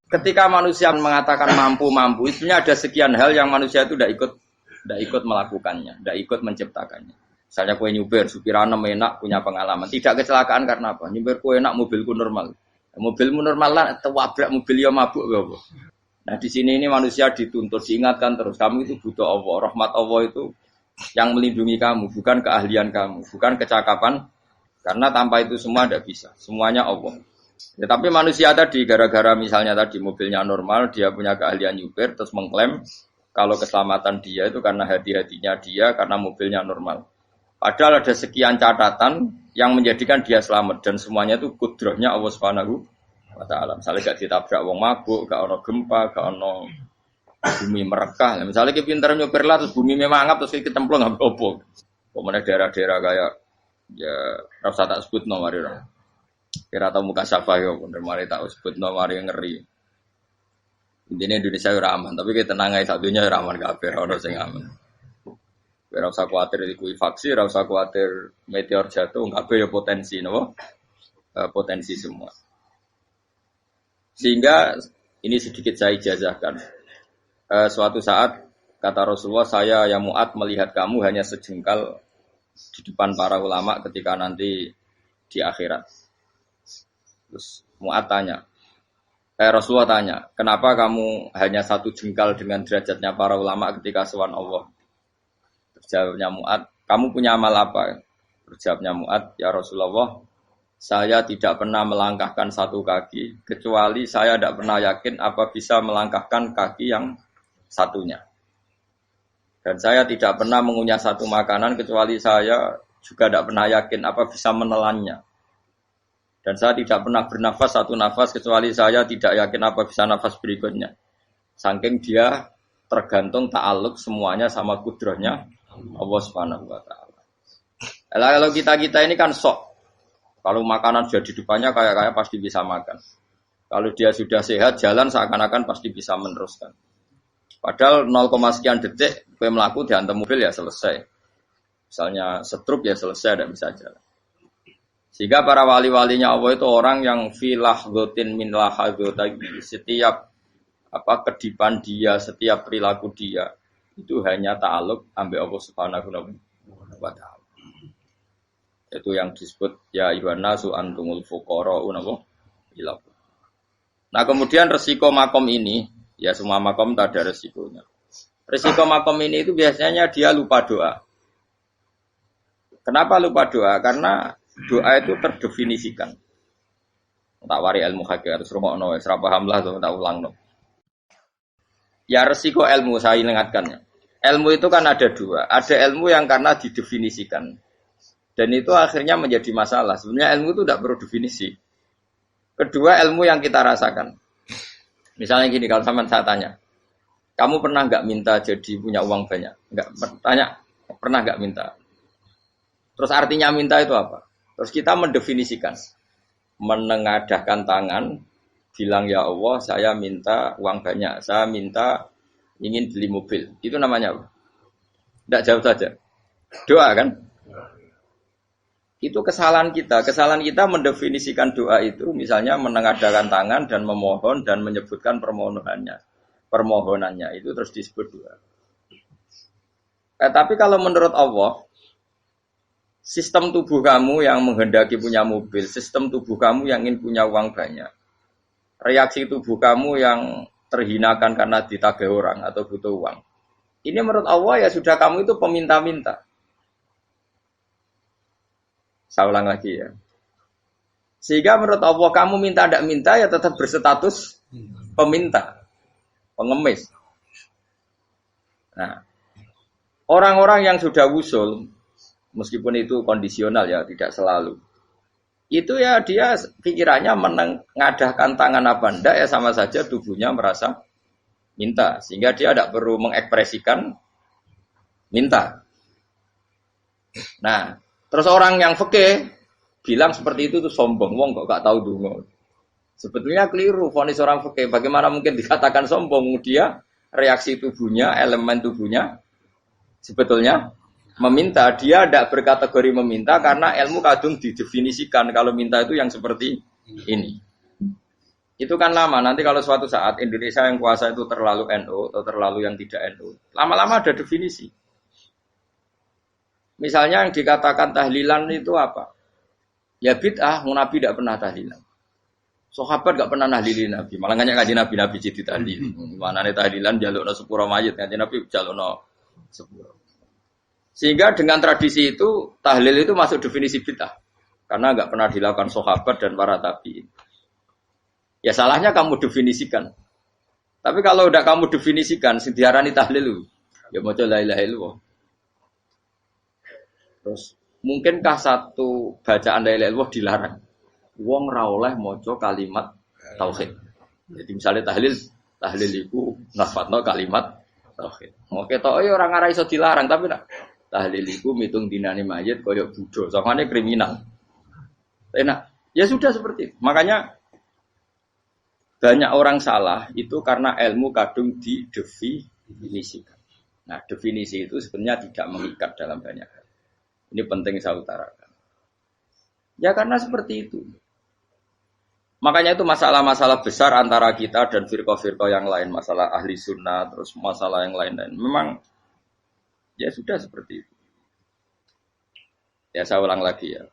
Ketika manusia mengatakan mampu, sebenarnya ada sekian hal yang manusia itu tidak ikut melakukannya, tidak ikut menciptakannya. Misalnya kue nyupir, supirana enak, punya pengalaman. Tidak kecelakaan karena apa? Nyupir kue enak, mobilku normal. Mobilmu normal lah, tewabrak mobil ya mabuk. Nah di sini ini manusia dituntut, diingatkan terus. Kamu itu butuh Allah, rahmat Allah itu yang melindungi kamu, bukan keahlian kamu, bukan kecakapan. Karena tanpa itu semua tidak bisa, semuanya Allah. Ya, tapi manusia tadi, gara-gara misalnya tadi mobilnya normal, dia punya keahlian nyupir, terus mengklaim kalau keselamatan dia itu karena hati-hatinya dia, karena mobilnya normal. Padahal ada sekian catatan yang menjadikan dia selamat, dan semuanya itu kudrahnya Allah Subhanahu wa Ta'ala. Misalnya gak ditabrak wong mabuk, gak ono gempa, gak ono bumi merekah. Misalnya kita pintar nyupir lah, terus bumi memangap, terus kita templung nggak apa-apa. Kemudian daerah-daerah kayak ya rasa tak sebut nomor itu. Kira tahu muka siapa ya, bener mari tak sebut nomor yang ngeri. Intinya Indonesia ora aman, tapi kita tenang aja satunya ora aman kabeh, ora sing aman. Ora usah kuwatir likuifaksi, ora usah kuwatir meteor jatuh, kabeh ya potensi napa? Potensi semua. Sehingga ini sedikit saya ijazahkan. Suatu saat kata Rasulullah, saya yang Mu'ad melihat kamu hanya sejengkal di depan para ulama ketika nanti di akhirat. Terus Mu'ad tanya, Rasulullah tanya, kenapa kamu hanya satu jengkal dengan derajatnya para ulama ketika sowan Allah? Terjawabnya Mu'ad, kamu punya amal apa? Terjawabnya Mu'ad, ya Rasulullah, saya tidak pernah melangkahkan satu kaki, kecuali saya tidak pernah yakin apa bisa melangkahkan kaki yang satunya. Dan saya tidak pernah mengunyah satu makanan, kecuali saya juga tidak pernah yakin apa bisa menelannya. Dan saya tidak pernah bernafas satu nafas kecuali saya tidak yakin apa bisa nafas berikutnya. Saking dia tergantung ta'aluk semuanya sama kudrahnya Allah Subhanahu wa Ta'ala. Kalau kita ini kan sok. Kalau makanan sudah di depannya kayak pasti bisa makan. Kalau dia sudah sehat jalan seakan-akan pasti bisa meneruskan. Padahal 0, sekian detik gue melaku dihantam mobil ya selesai. Misalnya stroke ya selesai, tidak bisa jalan. Sehingga para wali-walinya Allah itu orang yang filah gotin min lahagotagi. Setiap kedipan dia, setiap perilaku dia itu hanya ta'aluk ambil Allah Subhanahu wa Ta'ala. Itu yang disebut ya ayyuhan nasu antumul fuqara'u ila. Nah kemudian resiko makom ini, ya semua makom tak ada resikonya. Resiko makom ini itu biasanya dia lupa doa. Kenapa lupa doa? Karena doa itu terdefinisikan. Tak wari ilmu hakikat terus rungokno wis ra paham lah tak ulangno. Ya resiko ilmu saya ingatkannya. Ilmu itu kan ada dua. Ada ilmu yang karena didefinisikan. Dan itu akhirnya menjadi masalah. Sebenarnya ilmu itu tidak perlu definisi. Kedua ilmu yang kita rasakan. Misalnya gini, kalau sama saya tanya, kamu pernah nggak minta jadi punya uang banyak? Nggak tanya, pernah nggak minta? Terus artinya minta itu apa? Terus kita mendefinisikan, menengadahkan tangan, bilang ya Allah, saya minta uang banyak, saya minta ingin beli mobil. Itu namanya apa? Tidak jauh saja. Doa kan? Itu kesalahan kita. Kesalahan kita mendefinisikan doa itu misalnya menengadahkan tangan dan memohon dan menyebutkan permohonannya itu terus disebut doa. Tapi kalau menurut Allah, sistem tubuh kamu yang menghendaki punya mobil, sistem tubuh kamu yang ingin punya uang banyak, reaksi tubuh kamu yang terhinakan karena ditagih orang atau butuh uang, ini menurut Allah ya sudah kamu itu peminta-minta. Saya ulang lagi ya. Sehingga menurut Allah kamu minta tidak minta ya tetap berstatus peminta, pengemis. Nah, orang-orang yang sudah wusul, meskipun itu kondisional ya, tidak selalu. Itu ya dia pikirannya menengadahkan tangan apa enggak ya sama saja tubuhnya merasa minta. Sehingga dia tidak perlu mengekspresikan minta. Nah, terus orang yang fikih bilang seperti itu tuh sombong, wong kok gak tahu donga. Sebetulnya keliru vonis orang fikih. Bagaimana mungkin dikatakan sombong? Dia reaksi tubuhnya, elemen tubuhnya sebetulnya meminta. Dia tidak berkategori meminta karena ilmu kadung didefinisikan kalau minta itu yang seperti ini. Itu kan lama. Nanti kalau suatu saat Indonesia yang kuasa itu terlalu NU atau terlalu yang tidak NU, lama-lama ada definisi. Misalnya yang dikatakan tahlilan itu apa? Ya bid'ah, Nabi tidak pernah tahlilan. Sahabat gak pernah nahlilin Nabi. Malah nggak ngaji Nabi jadi tahlil. Mana nih tahlilan jalukno sepuro mayit, ngaji Nabi jalukno sepuro. Sehingga dengan tradisi itu tahlil itu masuk definisi bid'ah. Karena nggak pernah dilakukan sahabat dan para tabi'in. Ya salahnya kamu definisikan. Tapi kalau udah kamu definisikan, diarani tahlil, ya maca la ilaha illallah. Terus mungkinkah satu bacaan la ilaha illallah dilarang? Wong ra oleh maca kalimat tauhid. Jadi misalnya tahlil iku nafadno kalimat tauhid. Oke tok ya ora ngara iso dilarang, tapi nak tahlil iku mitung dinane mayit kaya Buddha, sakmane kriminal. Enak. Ya sudah seperti itu. Makanya banyak orang salah itu karena ilmu kadung didefinisikan. Nah, definisi itu sebenarnya tidak mengikat dalam banyak hal. Ini penting saya utarakan. Ya karena seperti itu. Makanya itu masalah-masalah besar antara kita dan firqah-firqah yang lain. Masalah ahli sunnah, terus masalah yang lain-lain. Memang, ya sudah seperti itu. Ya saya ulang lagi ya.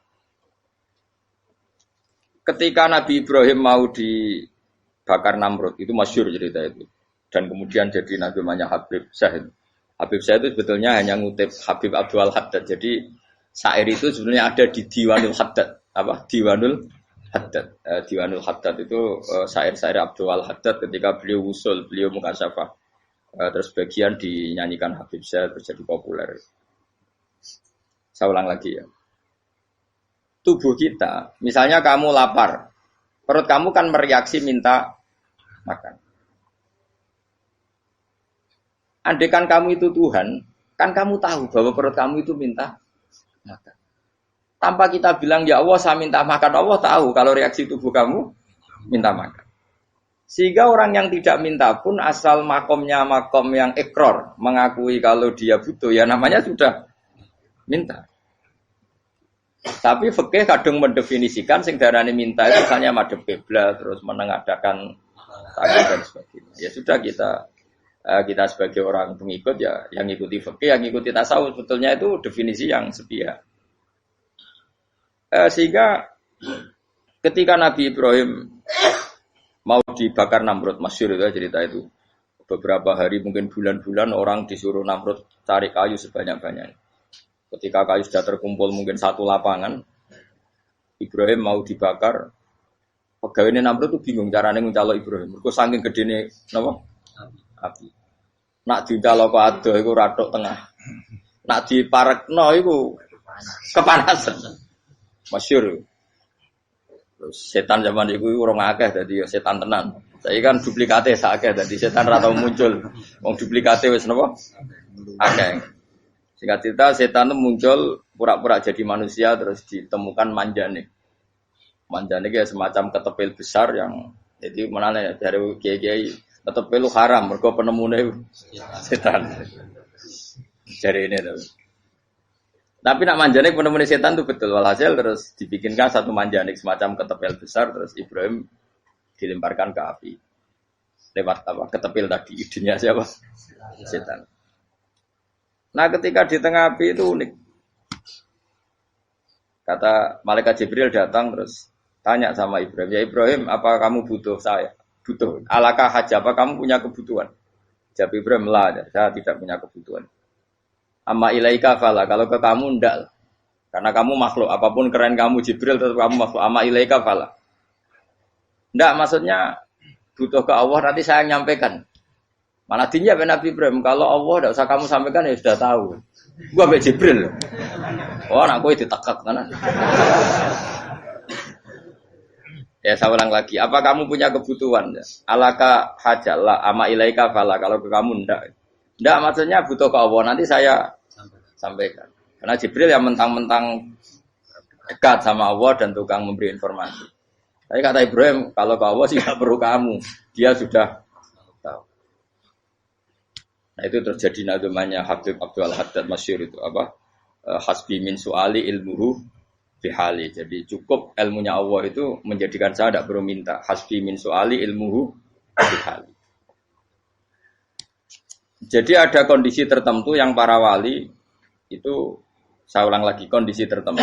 Ketika Nabi Ibrahim mau dibakar Namrud, itu masyhur cerita itu. Dan kemudian jadi Nabi namanya Habib Syahid. Habib Syahid itu sebetulnya hanya ngutip Habib Abdul Haddad. Jadi syair itu sebenarnya ada di Diwanul Haddad. Apa? Diwanul Haddad. Diwanul Haddad itu syair-syair Abdul Haddad ketika beliau usul, beliau mukasyafah. Terus bagian dinyanyikan Habib Syahid terus jadi populer. Saya ulang lagi ya. Tubuh kita, misalnya kamu lapar, perut kamu kan mereaksi minta makan. Andaikan kamu itu Tuhan, kan kamu tahu bahwa perut kamu itu minta makan. Tanpa kita bilang, ya Allah saya minta makan, Allah tahu kalau reaksi tubuh kamu minta makan. Sehingga orang yang tidak minta pun asal makomnya makom yang ikror, mengakui kalau dia butuh, ya namanya sudah minta. Tapi fikih kadang mendefinisikan sing darane minta itu misalnya madhep kiblat terus menengadakan tangan dan sebagainya. Ya sudah kita sebagai orang pengikut ya yang ikuti fikih, yang ikuti tasawuf sebetulnya itu definisi yang sepihak. Sehingga ketika Nabi Ibrahim mau dibakar Namrud, masyhur itu cerita itu. Beberapa hari mungkin bulan-bulan orang disuruh Namrud cari kayu sebanyak-banyaknya. Ketika kayu sudah terkumpul mungkin satu lapangan, Ibrahim mau dibakar. Pegawainya Namrud itu bingung caranya nguncalo Ibrahim. Mereka saking gedene napa? Api. Nak diuncalo kok adoh iku ratok tengah. Nak diparekno iku kepanasan. Masyhur. Terus setan zaman iku ora akeh dadi setan tenan. Saiki kan duplikate sak akeh dadi setan ra tau muncul. Wong duplikate wis napa? Akeh. Singkat cerita setan itu muncul pura-pura jadi manusia terus ditemukan manjanik. Manjanik ya semacam ketepil besar yang jadi mana ya dari kiai-kiai ketepil itu haram mergo penemune setan. Jari ini tuh. Tapi nak manjanik penemune setan itu betul walhasil terus dibikinkan satu manjanik semacam ketepil besar terus Ibrahim dilemparkan ke api. Lewat apa? Ketepil tadi idenya siapa? Setan. Nah ketika di tengah api itu unik. Kata malaikat Jibril datang terus tanya sama Ibrahim. Ya Ibrahim apa kamu butuh saya? Butuh. Alakah haja apa kamu punya kebutuhan? Jawab Ibrahim lah. Saya tidak punya kebutuhan. Amma ilaika fala. Kalau ke kamu ndak. Karena kamu makhluk. Apapun keren kamu Jibril tetap kamu makhluk. Amma ilaika fala. Ndak maksudnya butuh ke Allah nanti saya nyampaikan. Malah dinya Nabi Ibrahim, kalau Allah tidak usah kamu sampaikan ya sudah tahu. Gua be Jibril. Oh, anak gue ditekak kan. Ya saya ulang lagi, apa kamu punya kebutuhan? Alaka hajalla ama ilaika fala, kalau ke kamu ndak. Ndak maksudnya butuh ke Allah, nanti saya sampaikan. Karena Jibril yang mentang-mentang dekat sama Allah dan tukang memberi informasi. Tapi kata Ibrahim, kalau ke Allah sih tidak perlu kamu. Dia sudah tahu. Nah itu terjadi namanya Habib Abdul Haddad masyhur itu apa? Hasbi min su'ali ilmuhu bihali. Jadi cukup ilmunya Allah itu menjadikan saya tidak perlu minta. Hasbi min su'ali ilmuhu bihali. Jadi ada kondisi tertentu yang para wali itu, saya ulang lagi, kondisi tertentu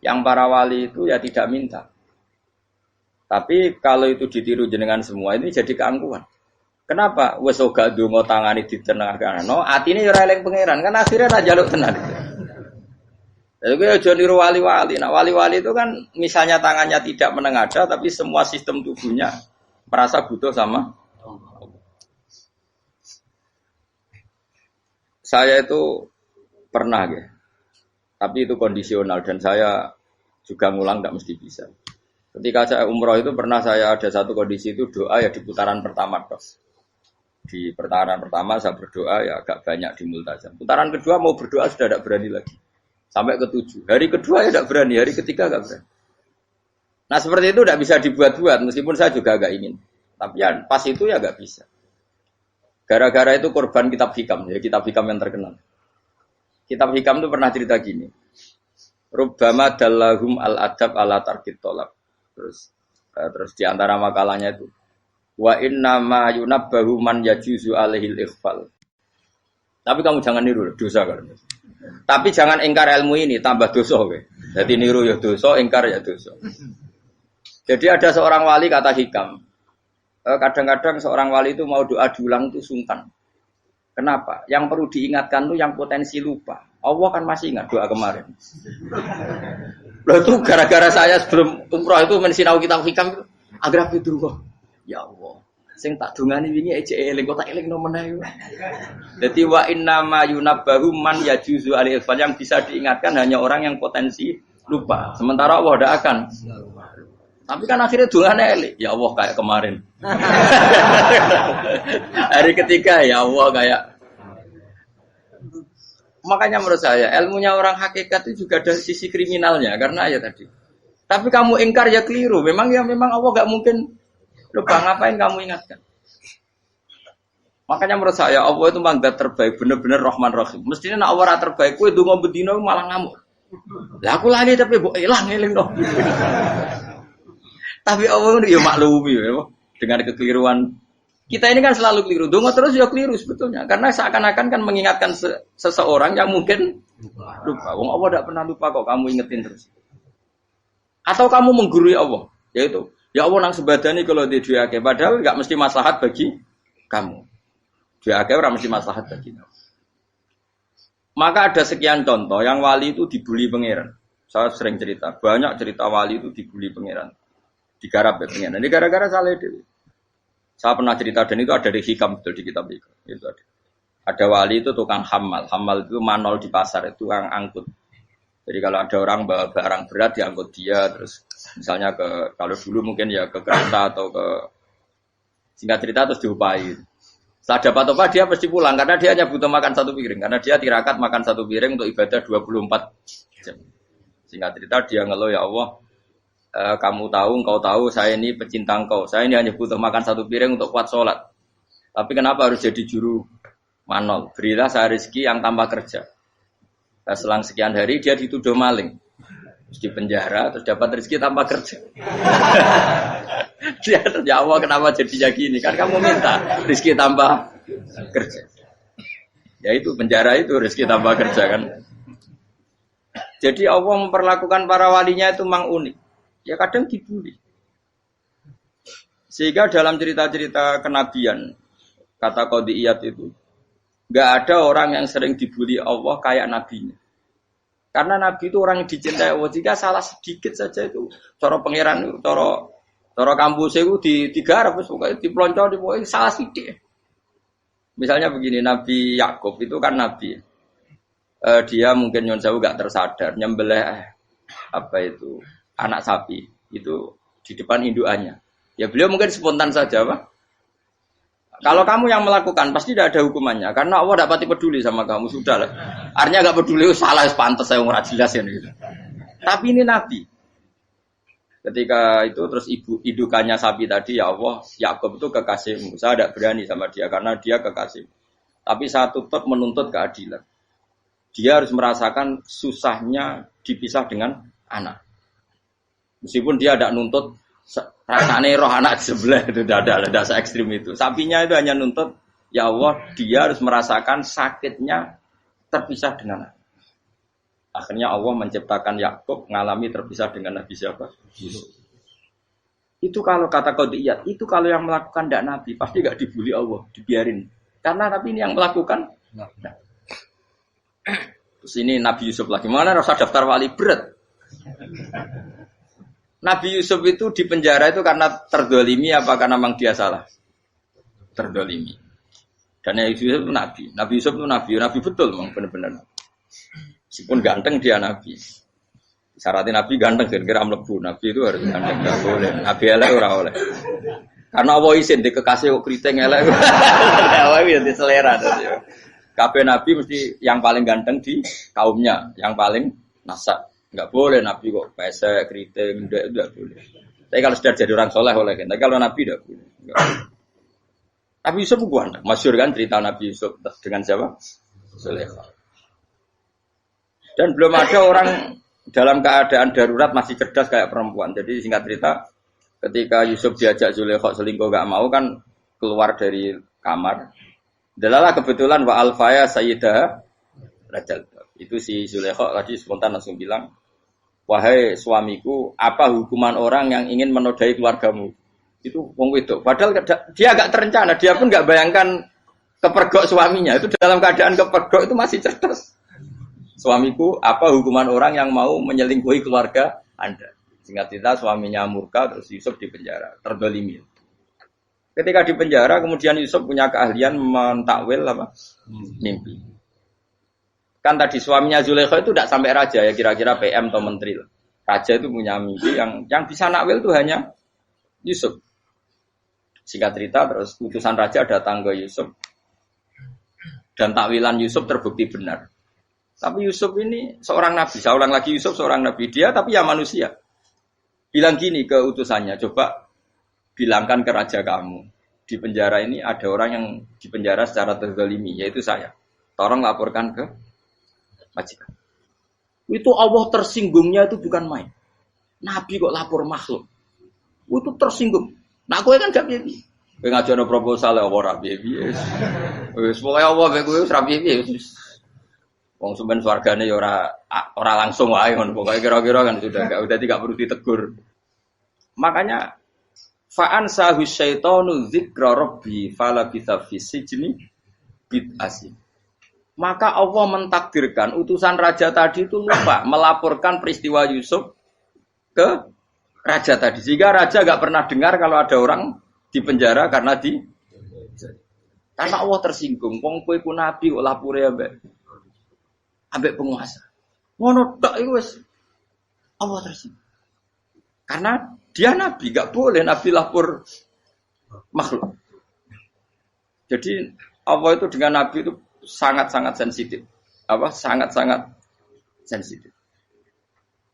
yang para wali itu ya tidak minta. Tapi kalau itu ditiru jenengan semua ini jadi keangkuhan. Kenapa? Wes ora ndonga tangane ditenangno, atine ora eling pangeran, kan akhirnya ra njaluk tenan. Jadi gue aja niru wali-wali. Nah wali-wali itu kan misalnya tangannya tidak menengadah, tapi semua sistem tubuhnya merasa butuh sama. Saya itu pernah ya, tapi itu kondisional dan saya juga ngulang tidak mesti bisa. Ketika saya umroh itu pernah saya ada satu kondisi itu doa ya di putaran pertama dos. Di putaran pertama saya berdoa ya agak banyak di multazam. Putaran kedua mau berdoa sudah tidak berani lagi. Sampai ke-7. Hari kedua ya tidak berani, hari ketiga tidak berani. Nah seperti itu tidak bisa dibuat-buat, meskipun saya juga agak ingin. Tapi ya pas itu ya nggak bisa. Gara-gara itu korban kitab hikam, ya kitab hikam yang terkenal. Kitab hikam itu pernah cerita gini. Rubbama dallahum al-adab ala tarkit tolab. Terus di antara makalahnya itu. Wa inna ma yunabbahu man yajuzu alaihil ikhfal. Tapi kamu jangan niru, dosa kan. Tapi jangan ingkar ilmu ini, tambah dosa. Jadi niru ya dosa, ingkar ya dosa. Jadi ada seorang wali kata hikam. Kadang-kadang seorang wali itu mau doa diulang itu sungkan. Kenapa? Yang perlu diingatkan tuh yang potensi lupa. Allah kan masih ingat doa kemarin. Loh itu gara-gara saya sebelum umroh itu mensinau kitab hikam itu agar itu kok. Ya Allah. Sing tak dungani wingi ejek eling kok tak eling no meneh. Dadi wa inna ma yunabbahu man yajuzu alil fal, yang bisa diingatkan hanya orang yang potensi lupa. Sementara Allah tidak akan. Tapi kan akhirnya dungane eling. Ya Allah kayak kemarin. Hari ketiga ya Allah kayak. Makanya menurut saya ilmunya orang hakikat itu juga ada sisi kriminalnya karena ya tadi. Tapi kamu ingkar ya keliru. Memang Allah enggak mungkin lupa, ngapain kamu ingatkan? Makanya menurut saya Allah itu mandat terbaik, benar-benar Rahman Rahim. Mestinya nak Allah terbaik, kowe ndonga bedino malah ngamuk. Lah aku lali tapi mbok eling dong. Tapi Allah itu ya maklumi ya, dengan kekeliruan. Kita ini kan selalu keliru. Ndonga terus ya keliru sebetulnya, karena seakan-akan kan mengingatkan seseorang yang mungkin lupa. Wong Allah tidak pernah lupa kok, kamu ingetin terus. Atau kamu menggurui Allah, yaitu ya Allah nang sebadani kalau di duake, padahal enggak mesti maslahat bagi kamu. Duake ora mesti maslahat bagi kamu. Maka ada sekian contoh yang wali itu dibully pangeran. Saya sering cerita, banyak cerita wali itu dibully pangeran. Digarap ya pangeran. Ini gara-gara salah dewi. Saya pernah cerita dan itu ada di hikam betul di kitab itu. Itu ada. Ada wali itu tukang hamal. Hamal itu manol di pasar, itu tukang angkut. Jadi kalau ada orang bawa barang berat diangkut dia, terus misalnya kalau dulu mungkin ya ke kereta atau ke singkat cerita terus diupahi. Setelah dapat apa dia pasti pulang karena dia hanya butuh makan satu piring, karena dia tirakat makan satu piring untuk ibadah 24 jam. Singkat cerita dia ngeluh, ya Allah, kamu tahu, engkau tahu saya ini pecinta engkau, saya ini hanya butuh makan satu piring untuk kuat sholat. Tapi kenapa harus jadi juru manol? Berilah saya rezeki yang tanpa kerja. Nah, selang sekian hari dia dituduh maling, terus di penjara, terus dapat rezeki tanpa kerja. Dia ya Allah kenapa jadinya gini? Kan kamu minta rezeki tanpa kerja. Ya itu penjara itu rezeki tanpa kerja kan. Jadi Allah memperlakukan para walinya itu memang unik. Ya kadang dibully. Sehingga dalam cerita-cerita kenabian, kata Qadiyat itu, enggak ada orang yang sering dibully Allah kayak nabinya. Karena nabi itu orang yang dicintai Allah. Jika salah sedikit saja itu, cara pangeran itu, cara kampus itu digarap, pokoknya dipelonco, pokoknya salah sedikit. Misalnya begini, Nabi Yakub itu kan nabi. Dia mungkin nyon sewu enggak tersadar, nyembelih anak sapi itu di depan indukannya. Ya beliau mungkin spontan saja, Pak. Kalau kamu yang melakukan pasti tidak ada hukumannya karena Allah tidak pati peduli sama kamu, sudah lah. Artinya enggak peduli, salah pantas saya ora jelas ya gitu. Tapi ini nabi. Ketika itu terus indukannya sapi tadi, ya Allah, Yakub itu kekasihmu. Saya tidak berani sama dia karena dia kekasihmu. Tapi saya menuntut keadilan. Dia harus merasakan susahnya dipisah dengan anak. Meskipun dia tidak nuntut rasanya roh anak sebelah itu tidak se ekstrim itu. Sapinya itu hanya nuntut ya Allah dia harus merasakan sakitnya terpisah dengan anak. Akhirnya Allah menciptakan Yakub ngalami terpisah dengan Nabi siapa? Yusuf. Itu kalau kata qadiyat, itu kalau yang melakukan tidak Nabi pasti nggak dibully Allah, dibiarin. Karena Nabi ini yang melakukan. Nah. Terus ini Nabi Yusuf lagi mana rasa daftar wali berat. Nabi Yusuf itu di penjara itu karena terdolimi apa karena memang dia salah? Terdolimi. Dan Nabi Yusuf itu Nabi. Nabi Yusuf itu Nabi betul memang benar-benar. Meskipun ganteng dia Nabi. Syaratnya Nabi ganteng kira-kira mlebu. Nabi itu harus ganteng, enggak boleh. Nabi elek ora oleh. Karena Allah izin di kekasih kok kriting elek. Allah ya selera tadi. Kabeh Nabi mesti yang paling ganteng di kaumnya, yang paling nasab. Enggak boleh Nabi kok pesek, keriting, enggak boleh. Tapi kalau sudah jadi orang soleh boleh kan. Tapi kalau Nabi enggak boleh. Nabi Yusuf bukan. Masyhur kan cerita Nabi Yusuf dengan siapa? Zulaikha. Dan belum ada orang dalam keadaan darurat masih cerdas kayak perempuan. Jadi singkat cerita, ketika Yusuf diajak Zulaikha selingkuh enggak mau kan keluar dari kamar. Dalalah kebetulan wa alfaya sayyidah rajal. Itu si Zulaikha tadi spontan langsung bilang, wahai suamiku, apa hukuman orang yang ingin menodai keluargamu? Itu wong wedok. Padahal dia agak terencana, dia pun enggak bayangkan kepergok suaminya. Itu dalam keadaan kepergok itu masih cerdas. Suamiku, apa hukuman orang yang mau menyelingkuhi keluarga Anda? Singkat cerita suaminya murka terus Yusuf di penjara, terdolimi. Ketika di penjara kemudian Yusuf punya keahlian mentakwil apa? Mimpi. Kan tadi suaminya Zulaikha itu tidak sampai raja ya, kira-kira PM atau menteri. Raja itu punya mimpi yang bisa nakwil itu hanya Yusuf. Singkat cerita terus utusan raja datang ke Yusuf dan takwilan Yusuf terbukti benar. Tapi Yusuf ini seorang nabi, seorang lagi Yusuf seorang nabi dia tapi ya manusia. Bilang gini ke utusannya, coba bilangkan ke raja kamu di penjara ini ada orang yang di penjara secara terzalimi yaitu saya. Tolong laporkan ke majikan. Itu Allah tersinggungnya itu bukan main. Nabi kok lapor makhluk. Itu tersinggung. Nah kowe kan gak piye. Kowe ngajono proposal ora piye-piye. Wis pokoke Allah kowe wis ra piye-piye. Wong sampean swargane ya ora langsung wae ngono. Pokoke kira-kira kan sudah enggak perlu ditegur. Makanya fa'an sahu syaitanu dzikra rabbi fala bisa fisijni bid'asi. Maka Allah mentakdirkan utusan raja tadi itu lupa melaporkan peristiwa Yusuf ke raja tadi. Sehingga raja gak pernah dengar kalau ada orang di penjara karena Allah tersinggung. Wong kowe ku nabi kok lapore ambek penguasa. Ngono tok iku wis Allah tersinggung. Karena dia nabi, gak boleh nabi lapor makhluk. Jadi Allah itu dengan nabi itu sangat-sangat sensitif. Sangat-sangat sensitif.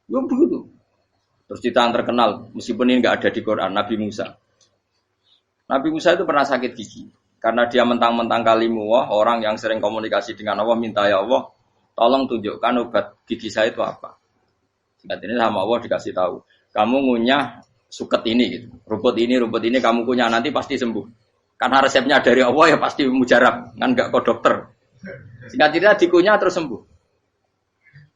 Ya begitu. Terus cerita yang terkenal, meskipun ini enggak ada di Quran, Nabi Musa. Nabi Musa itu pernah sakit gigi. Karena dia mentang-mentang kalimullah, orang yang sering komunikasi dengan Allah, minta ya Allah, tolong tunjukkan obat gigi saya itu apa. Singkat ini sama Allah dikasih tahu. Kamu ngunyah suket ini, gitu. Rumput ini kamu kunyah nanti pasti sembuh. Karena resepnya dari Allah ya pasti mujarab, kan enggak kok dokter. Singkat cerita dikunyah terus sembuh.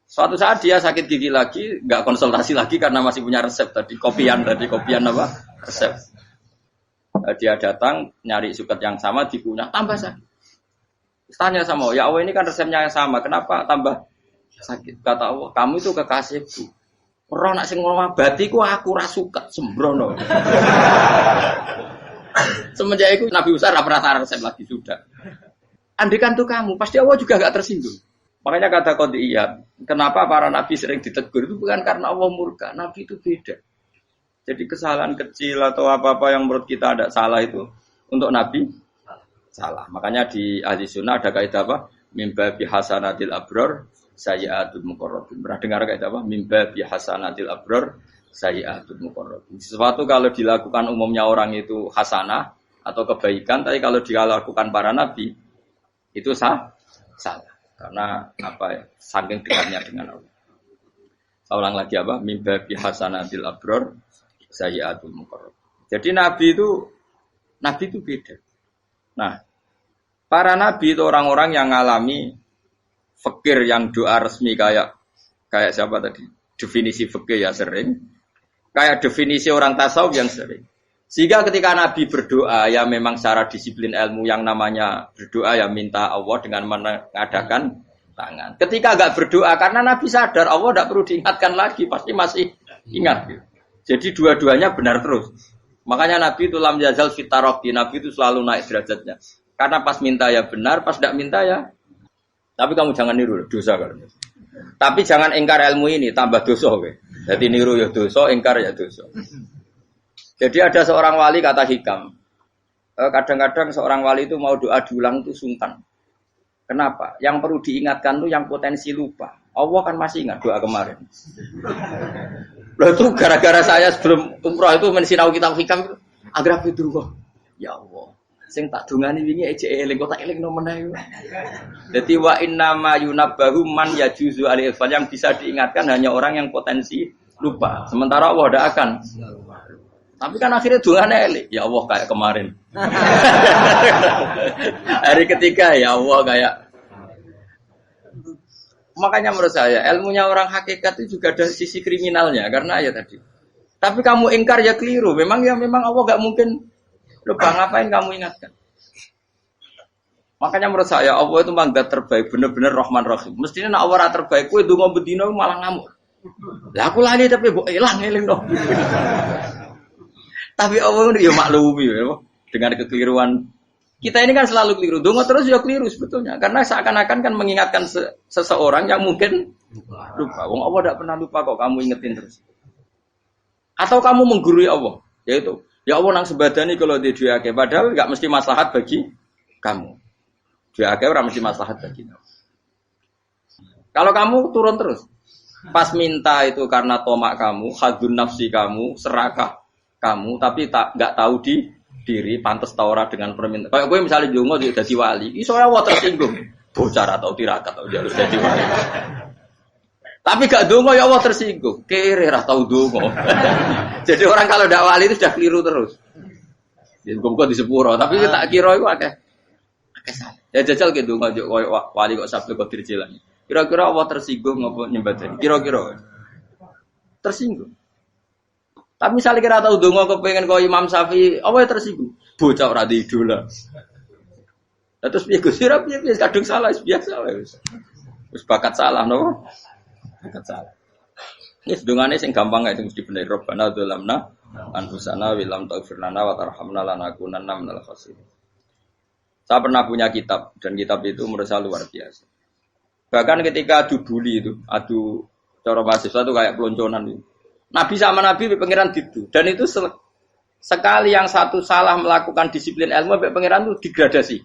Suatu saat dia sakit gigi lagi, enggak konsultasi lagi karena masih punya resep tadi kopian apa? Resep. Dia datang nyari suket yang sama dikunyah tambah sakit. Tanya sama Allah, ya Allah ini kan resepnya yang sama, kenapa tambah sakit? Kata Allah, kamu itu kekasihku. Ora nak sing ngobati ku aku ra suket sembrono. Semenjak itu Nabi Musa pernah resep lagi sudah. Andikan tuh kamu, pasti Allah juga enggak tersinggung. Makanya kata qadiyat, kenapa para nabi sering ditegur itu bukan karena Allah murka, nabi itu beda. Jadi kesalahan kecil atau apa-apa yang menurut kita ada salah itu untuk nabi salah. Makanya di ahli sunnah ada kaidah apa? Mimba bi hasanatil abror sayyi'atul muqarrabin. Pernah dengar kaidah apa? Mimba bi hasanatil abror sayyi'atul muqarrabin. Sesuatu kalau dilakukan umumnya orang itu hasanah atau kebaikan, tapi kalau dilakukan para nabi itu salah. Karena apa ya? Saking dekatnya dengan Allah. Ulang lagi apa? Mimba bihasanatil abror sayyiatul muqarrab. Jadi nabi itu beda. Nah, para nabi itu orang-orang yang ngalami fikir yang doa resmi kayak siapa tadi? Definisi fikir ya sering. Kayak definisi orang tasawuf yang sering. Sehingga ketika nabi berdoa ya memang secara disiplin ilmu yang namanya berdoa ya minta Allah dengan mengadakan tangan. Ketika enggak berdoa karena nabi sadar Allah enggak perlu diingatkan lagi, pasti masih ingat gitu. Jadi dua-duanya benar terus. Makanya nabi itu lam yazal fitaroki, nabi itu selalu naik derajatnya. Karena pas minta ya benar, pas enggak minta ya. Tapi kamu jangan niru dosa kan. Tapi jangan ingkar ilmu ini, tambah dosa kowe. Jadi niru ya dosa, ingkar ya dosa. Jadi ada seorang wali kata Hikam. Kadang-kadang seorang wali itu mau doa diulang itu sungkan. Kenapa? Yang perlu diingatkan tuh yang potensi lupa. Allah kan masih ingat doa kemarin. Loh itu gara-gara saya sebelum umroh itu mensinau kitab hikam itu agar itu ya Allah. Sing tak dungani wingi ejek eling kok tak eling no meneh. Dadi wa inna ma yunabbahu man yajuzu alil yang bisa diingatkan hanya orang yang potensi lupa. Sementara Allah tidak akan. Tapi kan akhirnya dungane eling. Ya Allah kayak kemarin. Hari ketiga ya Allah kayak. Makanya menurut saya ilmunya orang hakikat itu juga ada sisi kriminalnya karena ya tadi. Tapi kamu ingkar ya keliru. Memang Allah enggak mungkin lupa, ngapain kamu ingatkan. Makanya menurut saya Allah itu memang zat terbaik, benar-benar Rahman Rahim. Mestinya nak Allah terbaik kowe ndonga bedino malah ngamuk. Lah aku lali tapi mbok elang eling dong. Tapi Allah itu ya maklumi ya, dengan kekeliruan. Kita ini kan selalu keliru. Dongo terus ya keliru sebetulnya. Karena seakan-akan kan mengingatkan seseorang yang mungkin lupa. Wong Allah tidak pernah lupa kok, kamu ingetin terus. Atau kamu menggurui Allah. Yaitu, ya Allah nang sebadani kalau di duake. Padahal nggak mesti maslahat bagi kamu. Duake orang mesti maslahat bagi kamu. Kalau kamu turun terus. Pas minta itu karena tomak kamu, hadun nafsi kamu, serakah kamu, tapi nggak tahu diri pantas taura dengan permintaan. Kayak gue misalnya jongo dia jadi wali, iso Allah tersinggung. Bocor atau tirakat atau dia harus jadi wali. Tapi gak dongo ya Allah tersinggung. Kere ra tau dongo. Jadi orang kalau ndak wali itu sudah keliru terus. Ya muga di sepuro, tapi tak kira iku akeh salah. Ya jajal ke dongo koyo wali kok sabtu kok dirjelani. Kira-kira Allah tersinggung ngopo nyembadani? Kira-kira tersinggung. Tapi misalnya kira tahu dongo kepengen kau Imam Syafi'i, apa yang tersinggung? Bocah ora di idola. Terus piye Gus Ira piye kadung salah biasa wis. Wis bakat salah no. Bakat salah. Ini dongane sing gampang ae mesti bener Rabbana dzalamna anfusana wa lam taghfir lana wa tarhamna lanakunanna minal khasirin. Saya pernah punya kitab dan kitab itu menurut saya luar biasa. Bahkan ketika adu bully itu, adu cara mahasiswa itu kayak pelonconan itu. Nabi sama Nabi pengiran gitu. Dan itu sekali yang satu salah melakukan disiplin ilmu, pengiran itu degradasi.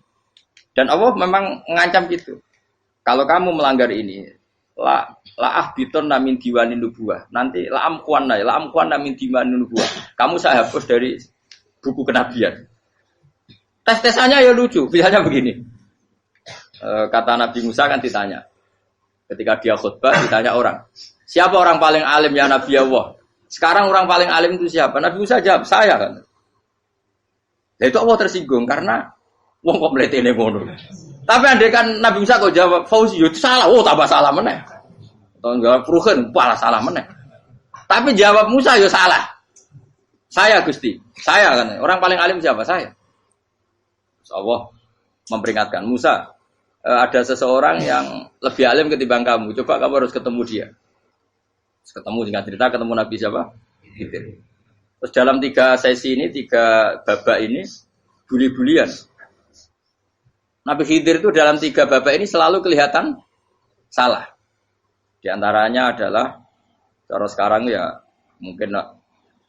Dan Allah memang mengancam gitu. Kalau kamu melanggar ini, la ahbiton namin diwanin nubuah. Nanti la amkuan namin diwanin nubuah. Kamu saya hapus dari buku kenabian. Tes-tesannya ya lucu. Misalnya begini. Kata Nabi Musa kan ditanya. Ketika dia khutbah ditanya orang. Siapa orang paling alim ya Nabi Allah? Sekarang orang paling alim itu siapa? Nabi Musa jawab, saya kan. Ya itu Allah tersinggung karena wong kok mletene ngono. Tapi andai kan Nabi Musa kok jawab Fauzi itu salah, tambah salah meneh. Atau jawab Ruhin, malah salah meneh. Tapi jawab Musa ya salah. Saya Gusti, saya kan. Orang paling alim siapa? Saya. Allah memperingatkan Musa, ada seseorang yang lebih alim ketimbang kamu. Coba kamu harus ketemu dia. Ketemu dengan cerita ketemu Nabi siapa? Khidir. Terus dalam 3 sesi ini, 3 babak ini buli-bulian. Nabi Khidir itu dalam 3 babak ini selalu kelihatan salah. Di antaranya adalah cara sekarang ya mungkin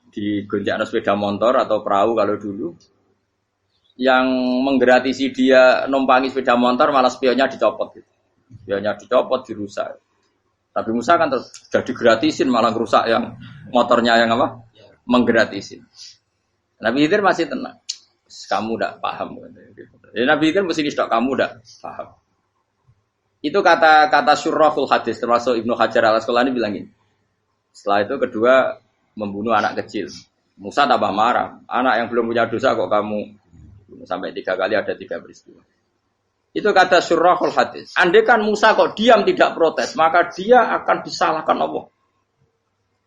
di gonjak sepeda motor atau perahu kalau dulu yang menggratisi dia numpangi sepeda motor malah spionnya dicopot gitu. Spionnya dicopot, dirusak. Tapi Musa kan sudah digratisin malah rusak yang motornya yang apa? Menggratisin. Nabi Khidir masih tenang. Kamu tidak paham. Jadi Nabi Khidir mesti distok kamu tidak paham. Itu kata syurrahul hadis termasuk Ibnu Hajar Al-Asqalani bilang ini. Setelah itu kedua membunuh anak kecil. Musa tambah marah. Anak yang belum punya dosa kok kamu bunuh. Sampai 3 kali ada 3 peristiwa. Itu kata Syurahul Hadis. Andai kan Musa kok diam tidak protes, maka dia akan disalahkan Allah.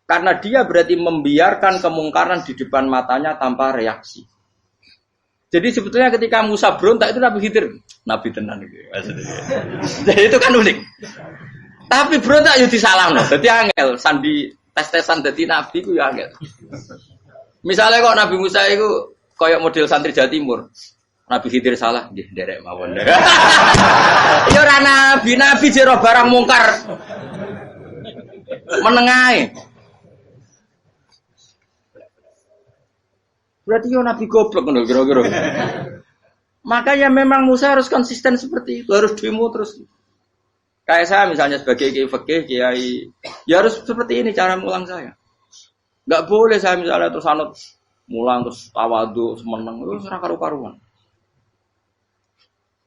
Karena dia berarti membiarkan kemungkaran di depan matanya tanpa reaksi. Jadi sebetulnya ketika Musa berontak itu Nabi Khidir, Nabi tenan gitu. Jadi itu kan unik. Tapi berontak yo disalahno. Dadi angel sandi tes-tesan dadi nabi ku yo angel. Misalnya kok Nabi Musa itu koyok model santri Jawa Timur. Nabi Khidir salah, nggih nderek mawon. Ya ora nabi jero barang mungkar. Menengae. Berarti yo nabi goblok ngono kira-kira. Makanya memang Musa harus konsisten seperti itu, harus demo terus. Kayak saya misalnya sebagai kiai fikih, kiai ya harus seperti ini cara mulang saya. Enggak boleh saya misalnya terus anut mulang terus tawadhu semeneng terus ora karu-karuan.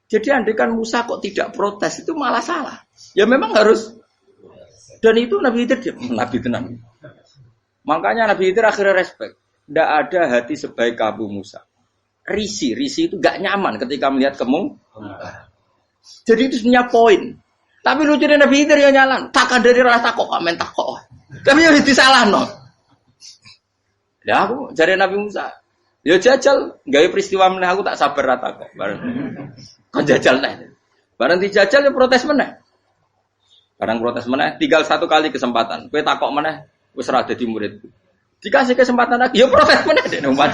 Jadi andekan Musa kok tidak protes itu malah salah. Ya memang harus. Dan itu Nabi Khidir nabi tenang. Makanya Nabi Khidir akhirnya respect. Tidak ada hati sebaik Abu Musa. Risi itu gak nyaman ketika melihat Jadi itu sebenarnya poin. Tapi lucunya Nabi Khidir yang nyalan. Takkan dari rasa takok, amen takok. Tapi yang disalah no. Ya aku cari Nabi Musa. Ya jajal, gawe peristiwa meneh aku tak sabar rata kok. Bareng. Kan jajal neh. Bareng dijajal ya protes meneh. Bareng protes meneh, tinggal 1 kali kesempatan. Kowe takok meneh wis ora dadi muridku. Dikasih kesempatan lagi, ya protes meneh dek nomor.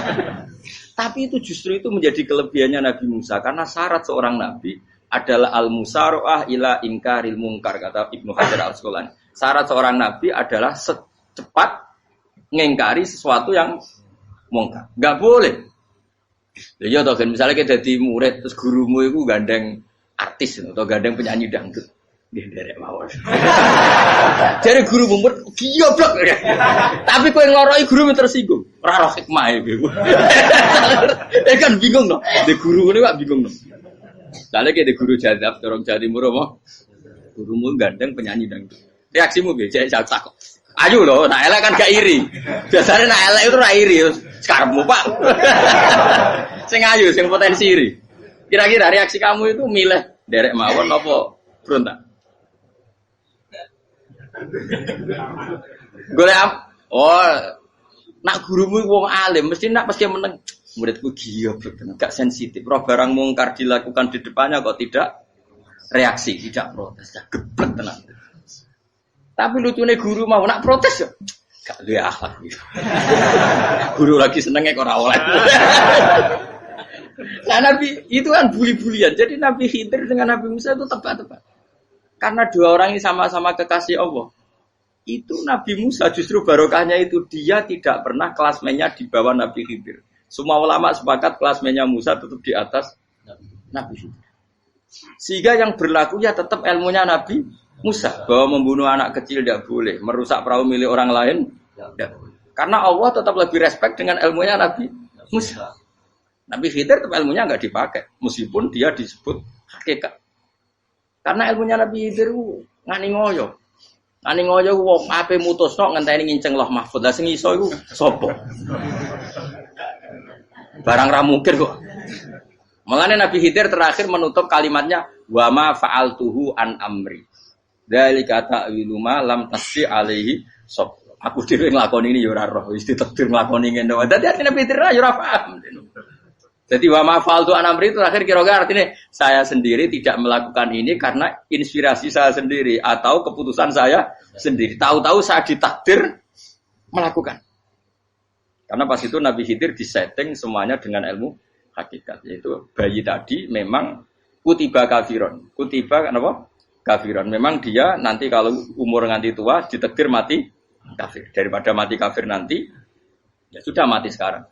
Tapi itu justru itu menjadi kelebihannya Nabi Musa karena syarat seorang nabi adalah al-musara'ah ila inkaril munkar kata Ibnu Hajar Al-Asqalani. Syarat seorang nabi adalah secepat ngingkari sesuatu yang mungkar. Enggak boleh. Ya toh kan misalnya kita jadi murid terus gurumu itu gandeng artis atau gandeng penyanyi dangdut. Nggih nderek mawon. Jare guru mumet goblok. Tapi kowe ngloroi guru tersinggung. Ora roh hikmah iku. Kan bingung no. De guru ngene kok bingung no. Soale de guru jadab dorong Jawa Timur apa? Gurumu gandeng penyanyi dangdut. Reaksimu piye? Jek takok. Ayo lho, nak elek kan gak iri. Biasanya nak elek itu ora iri, sekarepmu Pak. Sing ayu, sing potensi iri. Kira-kira reaksi kamu itu milih derek mawon apa berontak? Golek nak gurumu wong alim mesti nak pasti meneng. Muridku goblok tenan, gak sensitif. Roh barang mungkar dilakukan di depannya kok tidak reaksi, tidak protes, geblek tenan. Tapi lucunya guru mau nak protes ya. Gak duwe akhlak gitu. Guru lagi senenge kok ora oleh. Nah Nabi itu kan buli-bulian. Jadi Nabi Khidir dengan Nabi Musa itu tepat-tepat. Karena 2 orang ini sama-sama kekasih Allah. Itu Nabi Musa justru barokahnya itu dia tidak pernah klasmennya di bawah Nabi Khidir. Semua ulama sepakat klasmennya Musa tetap di atas Nabi Khidir. Sehingga yang berlaku ya tetap ilmunya Nabi Musa. Bahwa membunuh anak kecil tidak boleh. Merusak perahu milik orang lain tidak boleh. Karena Allah tetap lebih respect dengan ilmunya Nabi Musa. Nabi Khidir tetap ilmunya enggak dipakai. Meskipun dia disebut hakikat. Karena ilmunya Nabi Khidir ngani ngoyo. Ngani ngoyo wong ape mutusno ngenteni nginceng Lauh Mahfuz. Lah sing iso iku sapa? Barang ra mungkin kok. Makanya Nabi Khidir terakhir menutup kalimatnya wa ma fa'altuhu an amri. Dzalika ta'wilu ma lam tasbi alaihi sab. Aku dhewe nglakoni ini ya ora roh, wis ditakdir nglakoni ngene wae. Dadi artine Nabi Khidir ya ora paham. Jadi wa ma fa'altu an amri itu terakhir kira-kira artinya saya sendiri tidak melakukan ini karena inspirasi saya sendiri atau keputusan saya sendiri. Tahu-tahu saya ditakdir melakukan. Karena pas itu Nabi Khidir disetting semuanya dengan ilmu hakikat. Yaitu bayi tadi memang kutiba kafiron. Kutiba apa? Kafiron. Memang dia nanti kalau umur nganti tua ditakdir mati kafir. Daripada mati kafir nanti, ya sudah mati sekarang.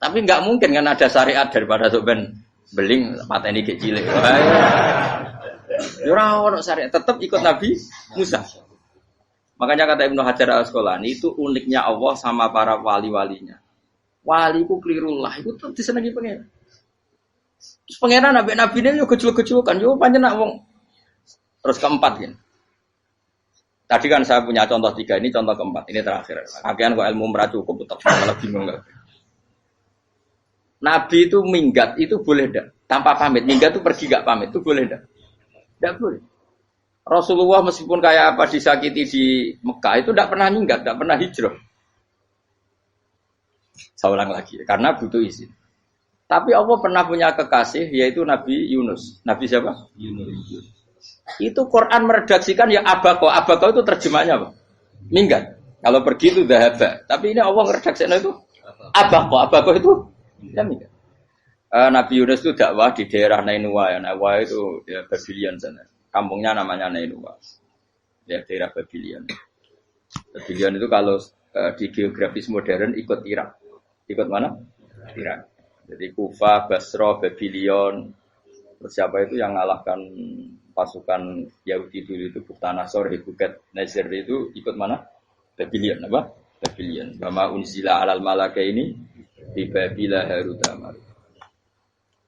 Tapi nggak mungkin kan ada syariat daripada soben beling pateni kecil. Ya ora ono syariat, tetap ikut Nabi Musa. Makanya kata Ibnu Hajar Al-Asqalani itu uniknya Allah sama para wali-walinya. Waliku klirullah itu tetap disenengi pengen. Terus pengenan nabi-nabi ini yo gejul-gejulkan yo pancen nak wong. Terus keempat kan. Tadi kan saya punya contoh 3, ini contoh keempat, ini terakhir. Akhirnya kok ilmu merah cukup, tetap malah bingung. Nabi itu minggat, itu boleh enggak? Tanpa pamit, minggat itu pergi enggak pamit, itu boleh enggak? Enggak boleh. Rasulullah meskipun kayak apa disakiti di Mekah, itu enggak pernah minggat, enggak pernah hijrah. Saya ulang lagi, karena butuh izin. Tapi Allah pernah punya kekasih, yaitu Nabi Yunus. Nabi siapa? Yunus. Itu Quran meredaksikan ya abako. Abako itu terjemahnya apa? Minggat. Kalau pergi itu dahaba. Tapi ini Allah meredaksikan itu abako. Abako itu ya minggat. Nabi Yunus itu dakwah di daerah Nainua. Ya. Nainua itu ya Babylon sana. Kampungnya namanya Nainua. Ya daerah Babylon. Babylon itu kalau di geografis modern ikut Irak. Ikut mana? Irak. Jadi Kufah, Basra, Babylon. Terus siapa itu yang ngalahkan pasukan Yahudi dulu itu Buktanasor, Hebuket, Nasir itu ikut mana? Babylon, apa? Babylon. Bama unzila alal malaka ini di Babila Harutamar.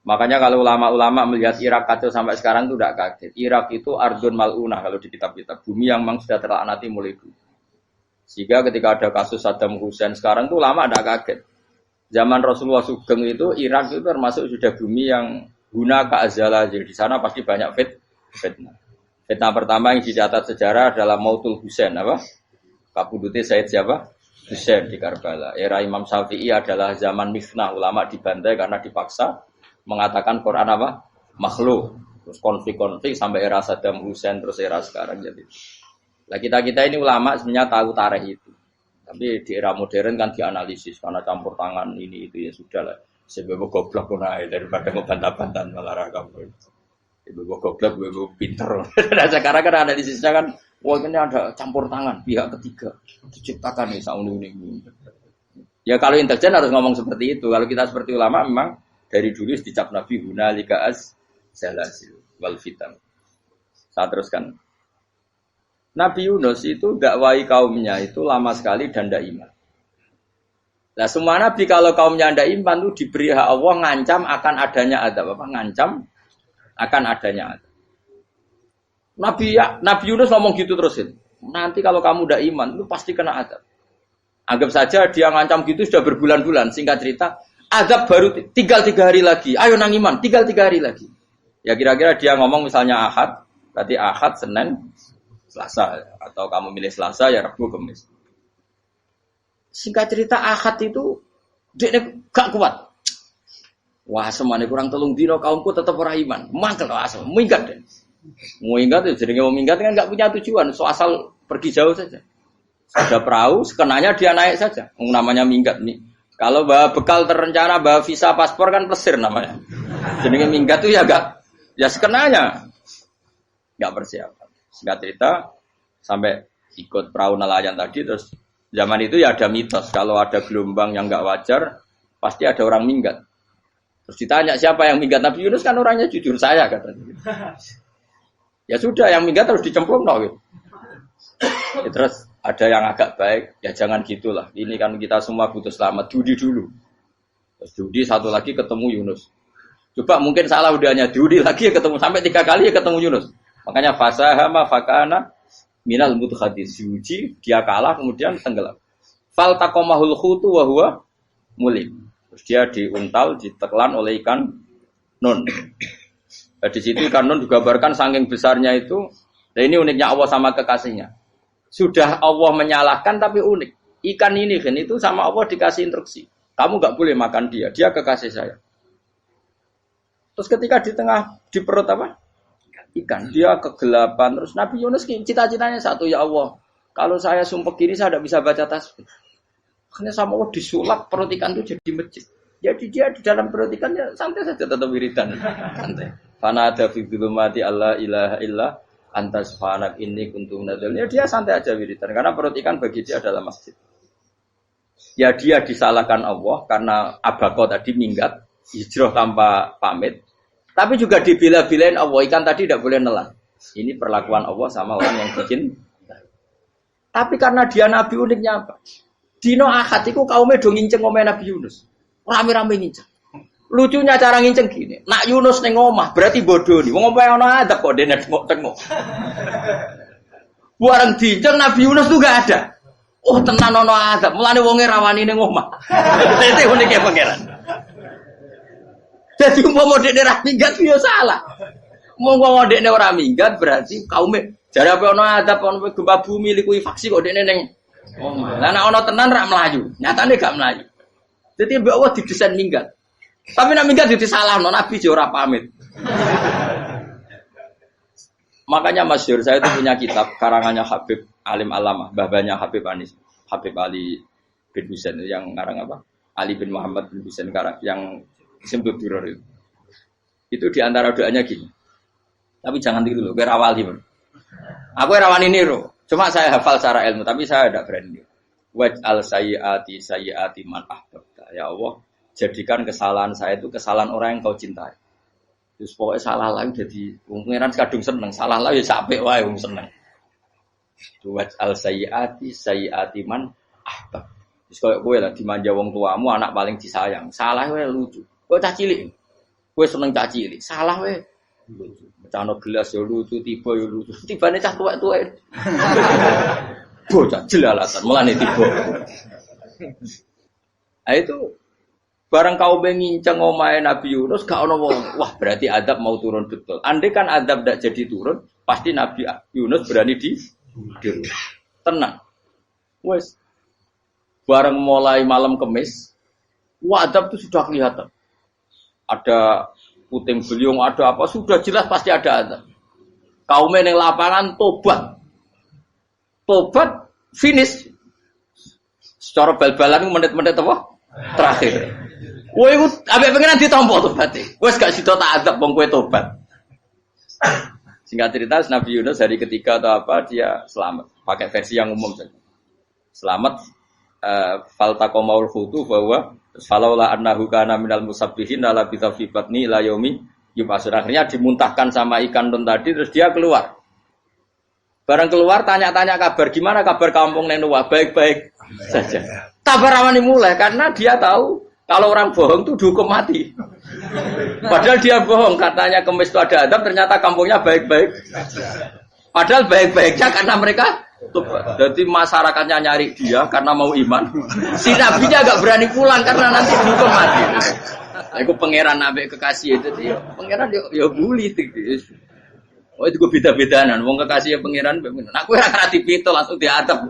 Makanya kalau ulama-ulama melihat Irak kacau sampai sekarang itu tidak kaget. Irak itu ardun mal'unah kalau di kitab-kitab. Bumi yang memang sudah terlaknati mulai dulu. Sehingga ketika ada kasus Saddam Hussein sekarang itu ulama tidak kaget. Zaman Rasulullah Sugeng itu Irak itu termasuk sudah bumi yang guna keazalah. Jadi di sana pasti banyak fitnah. Fitnah pertama yang dicatat sejarah adalah Mautul Husain, apa? Kabudutnya Said siapa? Husain di Karbala. Era Imam Syafi'i adalah zaman mifnah, ulama dibantai karena dipaksa mengatakan Quran apa? Makhluk. Terus konflik-konflik sampai era Saddam Hussein terus era sekarang jadi. Lah kita ini ulama sebenarnya tahu tarikh itu. Tapi di era modern kan dianalisis karena campur tangan ini itu ya sudah lah. Sebab goblok pun daripada ngebantah-bantahan malah kamu. Ibu goblok, ibu pinter. Nah, sekarang kan analisisnya kan, wah ini ada campur tangan pihak ketiga diciptakan nih sauni ini. Ya kalau intelijen harus ngomong seperti itu. Kalau kita seperti ulama memang dari dulu dicap Nabi hunalika az-zalasil wal fitan. Saya teruskan. Nabi Yunus itu dakwai kaumnya itu lama sekali dan tidak iman. Nah semua nabi kalau kaumnya tidak iman itu diberi hak Allah ngancam akan adanya azab. Apa? Ngancam akan adanya azab. Nabi Yunus ngomong gitu terusin. Nanti kalau kamu tidak iman itu pasti kena azab. Anggap saja dia ngancam gitu sudah berbulan-bulan. Singkat cerita, azab baru tinggal 3 hari lagi. Ayo nang iman, tinggal 3 hari lagi. Ya kira-kira dia ngomong misalnya Ahad, berarti Ahad, Senin, Selasa, atau kamu milih Selasa ya Rabu, Kamis. Singkat cerita Ahad itu dia gak kuat. Wah semuanya kurang 3 dino kaumku tetap ora iman. Mangkel asal, minggat deh. Minggat itu jadi mau minggat kan gak punya tujuan, so asal pergi jauh saja. Ada perahu, sekenanya dia naik saja. Namanya minggat nih. Kalau bawa bekal terencana, bawa visa paspor kan plesir namanya. Jadi minggat itu ya gak, ya sekenanya gak persiapan. Singkat cerita sampai ikut perahu nelayan tadi terus zaman itu ya ada mitos kalau ada gelombang yang nggak wajar pasti ada orang minggat. Terus ditanya siapa yang minggat Nabi Yunus kan orangnya jujur saya katanya. Ya sudah yang minggat harus dicemplung gitu. Ya, terus ada yang agak baik ya jangan gitulah. Ini kan kita semua butuh selamat Dudi dulu. Terus Dudi satu lagi ketemu Yunus. Coba mungkin salah udahnya Dudi lagi ya ketemu sampai 3 kali ya ketemu Yunus. Makanya fasahama fakana minal mudhadis yuji dia kalah kemudian tenggelam. Fal taqamahul khutu wa huwa mulim. Terus dia diuntal ditelan oleh ikan nun. Nah, di situ ikan nun digambarkan saking besarnya itu. Nah ini uniknya Allah sama kekasihnya. Sudah Allah menyalahkan tapi unik. Ikan ini kan itu sama Allah dikasih instruksi. Kamu enggak boleh makan dia. Dia kekasih saya. Terus ketika di tengah di perut apa? Ikan, dia kegelapan. Terus Nabi Yunus cita-citanya satu, ya Allah, kalau saya sumpah gini saya tidak bisa baca tasbih. Akhirnya sama Allah disulap perut ikan itu jadi masjid. Jadi dia di dalam perut ikannya santai saja tetap wiridan. Santai. Fana ada fi dzulumati alla ilaha illa anta subhanak inni kuntu minadz dzalimin. Ya dia santai aja wiridan karena perut ikan bagi dia adalah masjid. Ya dia disalahkan Allah karena abako tadi minggat, hijrah tanpa pamit. Tapi juga dibela-belain Allah, ikan tadi tidak boleh nelan. Ini perlakuan Allah sama orang yang bikin. Tapi karena dia Nabi uniknya apa? Dino Ahad itu kaumnya do nginceng omah Nabi Yunus. Rame-rame nginceng. Lucunya cara nginceng gini. Nak Yunus ning omah berarti bodoh nih. Wong omahe ana adab kok dene tengok-tengok. Bareng dinceng Nabi Yunus tuh gak ada. Oh tenan ono adab, mulane wonge rawani ning omah. Dadi unik ya pangeran. Jadi umpama dekne ra minggat yo salah. Umpama dekne ora minggat berarti kaume jare apa ono adab ono gempa bumi likuifaksi kok dekne ning omah. Lah nek ono tenan ra mlayu, nyatane gak mlayu. Jadi mbak Allah didesain minggat. Tapi nek minggat jadi salah Nabi yo ora pamit. Makanya masyhur saya itu punya kitab karangannya Habib Alim Alamah, babanya Habib Anis, Habib Ali bin Husain yang ngarang apa? Ali bin Muhammad bin Husain yang disebut Duror itu. Itu diantara doanya gini. Tapi jangan tiru loh, berawali. Aku rawani niru. Cuma saya hafal secara ilmu, tapi saya tidak berani. Waj'al sayyiati man ahbabta. Ya Allah, jadikan kesalahan saya itu kesalahan orang yang kau cintai. Terus pokoknya salah lagi jadi pengiran kadung seneng, salah lagi sampai wae wong seneng. Waj'al sayyiati man ahbab. Terus koyo kowe lah dimanja wong tuamu, anak paling disayang. Salah wae lucu. Kowe cah cilik. Kowe seneng cah cilik. Salah wae lucu. Mecano gelas yo lucu, tiba yo lucu. Tibane cah tuwek-tuwek. Bocah jelalatan, mulane tiba. Nah itu barang kau mengincang omahe Nabi Yunus gak ono wong. Wah, berarti adab mau turun betul. Andai kan adab tidak jadi turun, pasti Nabi Yunus berani di tenang. Wes. Barang mulai malam Kamis, wah adab itu sudah kelihatan. Ada puting beliung, ada apa, sudah jelas pasti ada adab. Kaum yang lapangan tobat. Tobat finish. Secara bal-balan menit-menit apa? Terakhir. Woi, abe pengen ditompo tobat. Wes gak sida tak adab wong kowe tobat. Singkat cerita Nabi Yunus hari ketiga atau apa dia selamat. Pakai versi yang umum saja. Selamat faltaqamaul hutu bahwa falaula annahu kana minal musabbihin la bi batni la yaumi yub'atsun. Akhirnya dimuntahkan sama ikan don tadi terus dia keluar. Barang keluar tanya-tanya kabar gimana kabar kampung Nenuwa baik-baik saja. Tabar rawani mulai karena dia tahu kalau orang bohong itu dihukum mati. Padahal dia bohong katanya Kemis itu ada adab ternyata kampungnya baik-baik. Padahal baik-baiknya karena mereka jadi masyarakatnya nyari dia karena mau iman. Si nabinya agak berani pulang karena nanti dihukum mati. Aku pangeran nabi kekasih itu dia. Pangeran ya bully itu. Oh itu gue beda-bedaan, wong kekasih pangeran, aku ora krati pito langsung diadab.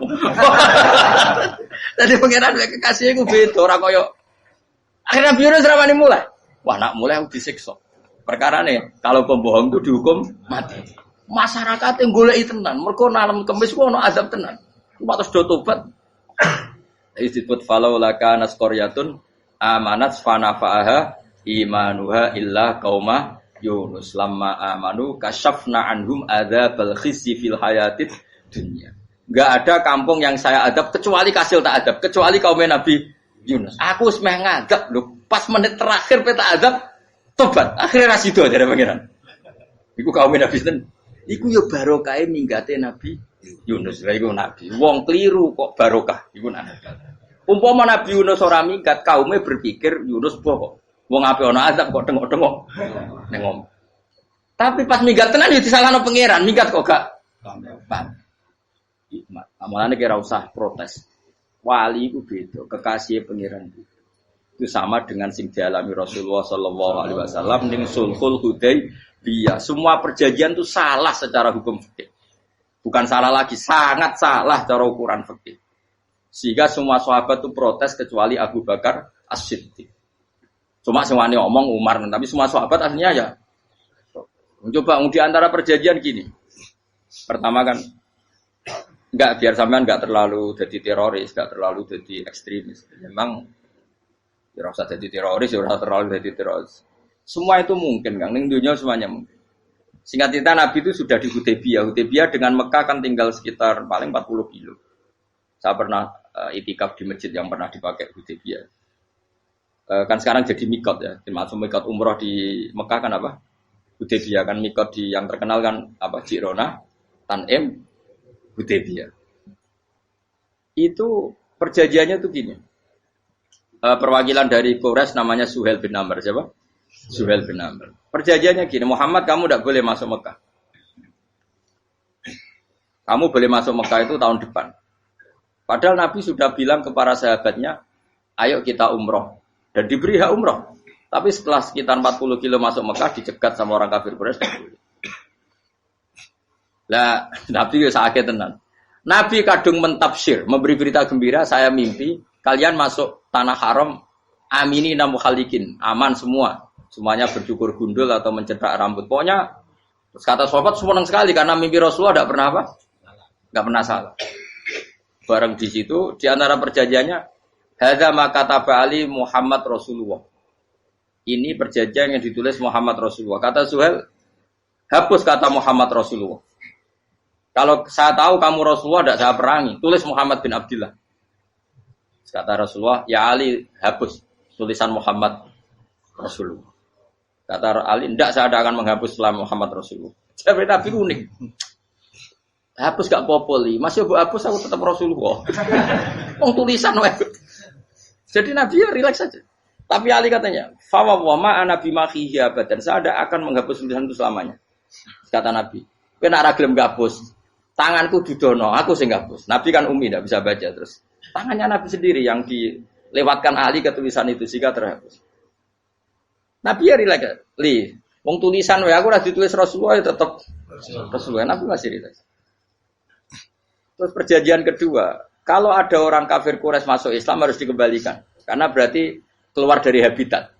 Tadi pangeran kekasih gue beda, ora koyo. Akhirnya Yunus rawani mulai. Wah nak mulai aku disiksa. Perkara nih, kalau pembohong itu dihukum mati. Masyarakat yang goleki tenan, mergo nalem Kemis ku ono adab tenan. Cuma terus do tobat. Disebut falaula kana qaryatun amanat fanafa'aha imanuha illa qauma Yunus lamma amanu kasyafna anhum adzabal khizyi fil hayatid dunya. Enggak ada kampung yang saya adab kecuali kasil tak adab, kecuali kaum Nabi Yunus. Aku wis meh ngadab lho, pas menit terakhir peta adab tobat. Akhirnya ra sida jare pangeran. Iku kaum Nabi ten. Iku yo barokah minggate Nabi Yunus. Lah iku nabi. Wong kliru kok barokah iku nabi. Umpama Nabi Yunus ora minggat, kaume berpikir Yunus bohong. Wong ape ana azab kok tengok-tengok ning omah. Tapi pas minggat tenan yo disalahno pangeran, minggat kok gak paham. Hikmat. Amalane kira usah protes. Wali iku beda, kekasih pangeran itu sama dengan sing dialami Rasulullah sallallahu alaihi wasallam ning Sulhul Hudaybiyah. Semua perjanjian itu salah secara hukum fikih. Bukan salah lagi, sangat salah cara ukuran fikih. Sehingga semua sahabat itu protes kecuali Abu Bakar As-Siddiq. Cuma semuanya omong Umar, tapi semua sahabat aslinya ya. Coba di antara perjanjian gini. Pertama kan, enggak biar sampean enggak terlalu jadi teroris, enggak terlalu jadi ekstremis. Memang ya usah jadi teroris, ya usah terlalu jadi teroris. Semua itu mungkin, Kang. Ning dunia semuanya mungkin. Singkat cerita Nabi itu sudah di Hudaybiyah. Hudaybiyah dengan Mekah kan tinggal sekitar paling 40 kilo. Saya pernah itikaf di masjid yang pernah dipakai Hudaybiyah. Kan sekarang jadi mikot ya, termasuk mikot umroh di Mekah kan apa? Hudaybiyah kan mikot di yang terkenal kan apa? Jirona, Tanim, Hudaybiyah. Itu perjanjiannya tuh gini. Perwakilan dari Quraisy namanya Suhail bin Amr, siapa? Suhail bin Amr. Perjanjiannya gini, Muhammad kamu tidak boleh masuk Mekah. Kamu boleh masuk Mekah itu tahun depan. Padahal Nabi sudah bilang ke para sahabatnya, ayo kita umroh. Dan diberi hak umroh. Tapi setelah sekitar 40 kilo masuk Mekah, dicegat sama orang kafir Quraisy. Lah, Nabi ya sakit tenan. Nabi kadung mentafsir, memberi berita gembira, saya mimpi kalian masuk tanah haram amini namu khalikin, aman semua. Semuanya bercukur gundul atau mencetak rambut. Pokoknya kata sahabat senang sekali karena mimpi Rasulullah tidak pernah apa? Enggak pernah salah. Bareng di situ di antara perjanjiannya hadza ma kataba ali Muhammad Rasulullah. Ini perjanjian yang ditulis Muhammad Rasulullah. Kata Suhail, hapus kata Muhammad Rasulullah. Kalau saya tahu kamu Rasulullah, tidak saya perangi. Tulis Muhammad bin Abdullah. Kata Rasulullah, ya Ali, hapus tulisan Muhammad Rasulullah. Kata Ali, tidak saya akan menghapus setelah Muhammad Rasulullah. Jadi Nabi unik. Hapus gak popoli, masih aku hapus aku tetap Rasulullah. Mau tulisan wae. Jadi Nabi ya rileks saja. Tapi Ali katanya, fawa wa ma ana bimakhihi abadan. Saya tidak akan menghapus tulisan itu selamanya. Kata Nabi, kowe nek ora gelem hapus, tanganku didono, aku sing hapus. Nabi kan umi tidak bisa baca terus. Tangannya Nabi sendiri yang dilewatkan Ali ke tulisan itu sehingga terhapus. Nabi ya rileks. Wong tulisan wae aku ora ditulis Rasulullah ya tetap Rasulullah. Nabi masih rileks. Terus perjanjian kedua, kalau ada orang kafir Quraisy masuk Islam harus dikembalikan. Karena berarti keluar dari habitat.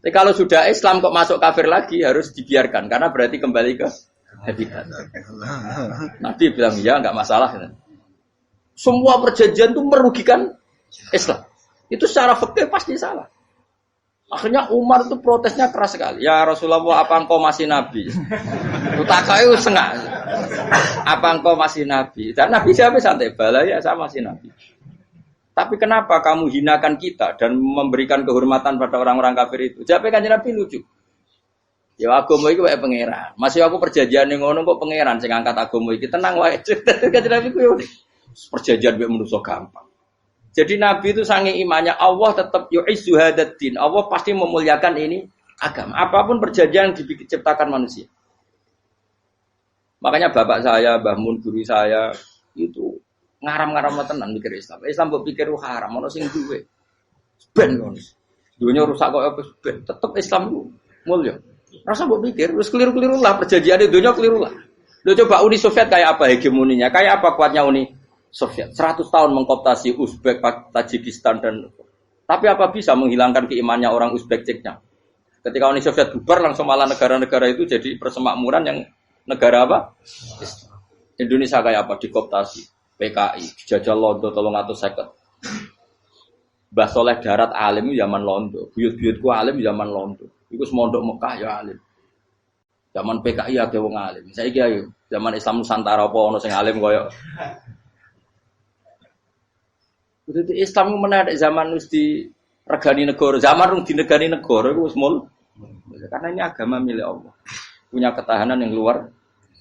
Tapi kalau sudah Islam kok masuk kafir lagi harus dibiarkan. Karena berarti kembali ke habitat. Nabi bilang, ya nggak masalah. Semua perjanjian itu merugikan Islam. Itu secara fikih pasti salah. Akhirnya Umar itu protesnya keras sekali. Ya Rasulullah, apa engkau masih Nabi? Utakayu sengak. Apa engkau masih Nabi? Dan Nabi siapa santai bala ya saya masih Nabi. Tapi kenapa kamu hinakan kita dan memberikan kehormatan pada orang-orang kafir itu? Jawabnya kan Nabi lucu. Ya agama iki wae pangeran. Masih aku perjanjian ning ngono kok pangeran sing angkat agama iki tenang wae. Kan Nabi kuwi perjanjian wae manusa gampang. Jadi Nabi itu sange imannya Allah tetap yu'izzu hadaddin. Allah pasti memuliakan ini agama. Apapun perjanjian yang diciptakan manusia. Makanya bapak saya, Mbah Mun, guru saya itu ngaram-ngaram tenan mikir Islam. Islam mbok pikir haram, ono sing duwe. Ben ngono. Dunya rusak kok apa ben. Tetep Islam itu mulya. Rasa mbok pikir wis keliru-keliru lah perjanjiane dunya keliru lah. Lho coba Uni Soviet kayak apa hegemoninya? Kayak apa kuatnya Uni Soviet? 100 tahun mengkooptasi Uzbek, Tajikistan dan tapi apa bisa menghilangkan keimannya orang Uzbek Ceknya? Ketika Uni Soviet bubar langsung malah negara-negara itu jadi persemakmuran yang negara apa? Indonesia kayak apa? Dikooptasi PKI, dijajah Londo 350. Mbah Soleh Darat alim zaman Londo, buyut-buyutku alim zaman Londo. Iku semondok Mekah ya alim. Zaman PKI akeh wong alim. Saiki ayo, zaman Islam Nusantara apa ono sing alim koyo. Jadi Islam menarik zaman wis di regani negara, zaman rung dinegani negara iku wis mul. Karena ini agama milik Allah. Punya ketahanan yang luar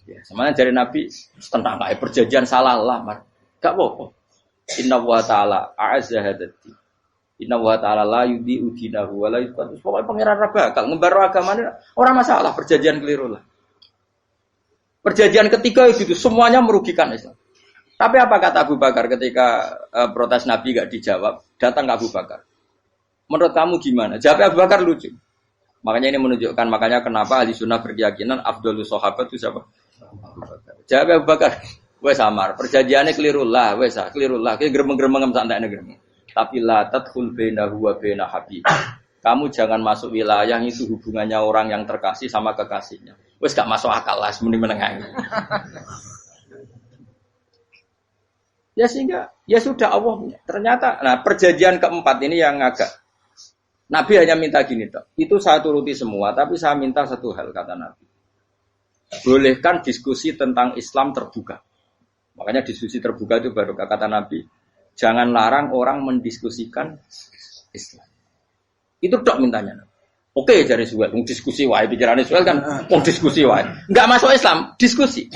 biasa. Sebenarnya dari Nabi tentang kayak perjanjian salah lamar. Gak apa-apa. Inna wa ta'ala a'azza hadati. Inna wa ta'ala la yudhi'u dinahu wa la yudhi'u. Pokoknya pangeran bakal ngembar agamanya orang masalah perjanjian keliru lah. Perjanjian ketiga itu semuanya merugikan Islam. Tapi apa kata Abu Bakar ketika protes Nabi gak dijawab? Datang ke Abu Bakar. Menurut kamu gimana? Jawab Abu Bakar lucu. Makanya ini menunjukkan makanya kenapa ahli sunnah berkeyakinan Afdhalus Sahabat itu siapa? Jawab Abu Bakar. Wes samar, perjanjiannya keliru lah, wes keliru lah. Ki gremeng-gremeng santai gremeng. Tapi la tadkhul bainahu wa baina habib. Kamu jangan masuk wilayah itu hubungannya orang yang terkasih sama kekasihnya. Wes gak masuk akal lah, mending menengahi. Ya sehingga ya sudah Allah punya. Ternyata nah perjanjian keempat ini yang agak Nabi hanya minta gini toh. Itu saya turuti semua, tapi saya minta satu hal kata Nabi. Bolehkan diskusi tentang Islam terbuka. Makanya diskusi terbuka itu baru kata Nabi. Jangan larang orang mendiskusikan Islam. Itu dok mintanya. Oke, jadi Suhail, mau diskusi wae pikirannya Suhail kan mau diskusi wae. Enggak masuk Islam, diskusi.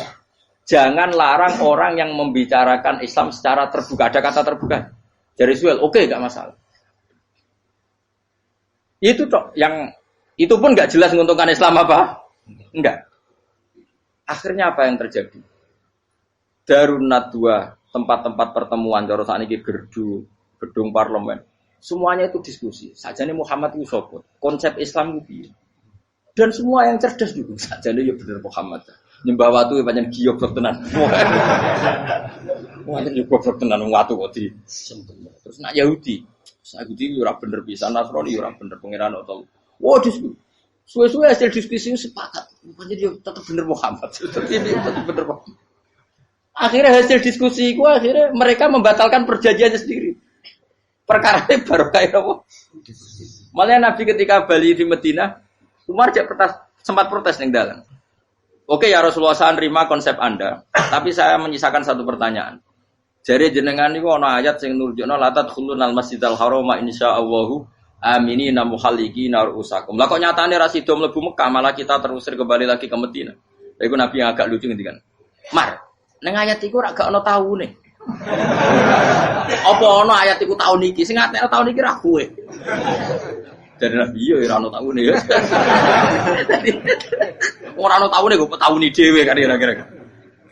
Jangan larang orang yang membicarakan Islam secara terbuka. Ada kata terbuka. Jadi Suhail, oke, enggak masalah. Itu toh yang itu pun enggak jelas menguntungkan Islam apa? Enggak. Akhirnya apa yang terjadi? Darun Nadwa, tempat-tempat pertemuan cara sakniki gerdu, gedung parlemen. Semuanya itu diskusi. Sajane Muhammad itu sapa? Konsep Islam itu. Dan semua yang cerdas juga sajane ya bener Muhammad. Nyembah watu pancen giyok tenan. Wonten yo goblok tenan watu kok di. Terus nak Yahudi ora bener pisan, Nasrani ora bener pangeran atau. Wah, diskusi. Suwe-suwe hasil diskusi sepakat. Pancen yo tetep bener Muhammad. Tetep bener Muhammad. Akhirnya hasil diskusi itu akhirnya mereka membatalkan perjanjiannya sendiri. Perkara ini baru kayak apa? Malah Nabi ketika balik di Medina, Umar sempat protes ning dalam. Oke ya Rasulullah, saya nerima konsep Anda, tapi saya menyisakan satu pertanyaan. Jadi jenengan niku ana ayat sing nurjukna la tadkhulunal masjidal harama insyaallahu aminina muhalliqina ru'usakum. Lah kok nyatane ra sida mlebu Mekah, malah kita terusir kembali lagi ke Madinah. Lha iku Nabi yang agak lucu ngendikan. Mar, ning ayat iku ra gak ana taune. Apa ana ayat iku taun iki? Sing ngatene taun iki ra kowe. Jadi Nabi yo ora ana taune ya. Ora ana taune kok tauni dhewe kan kira-kira.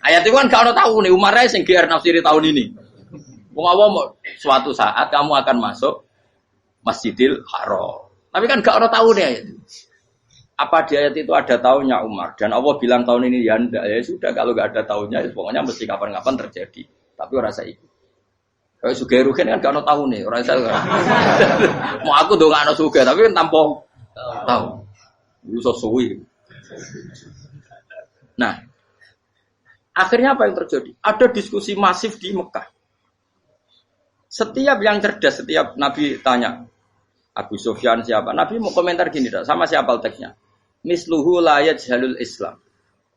Ayat itu kan gak ada tahu nih, Umar sing GR nafsiri tahun ini. Wong awam suatu saat kamu akan masuk Masjidil Haram. Tapi kan gak ada tahu nih ayat itu. Apa di ayat itu ada tahunnya Umar? Dan Allah bilang tahun ini ya enggak, ya sudah kalau gak ada tahunnya, ya pokoknya mesti kapan-kapan terjadi. Tapi orang saya ikut. Kalau Sugih Ruhin kan gak ada tahu nih, orang saya. Mau aku tuh gak ada Sugih, tapi kan tanpa tahu. Itu sesuai. Nah. Akhirnya apa yang terjadi? Ada diskusi masif di Mekah. Setiap yang cerdas, setiap Nabi tanya, Abu Sufyan siapa? Nabi mau komentar gini, sama siapa teksnya? Misluhu la yajhalul Islam.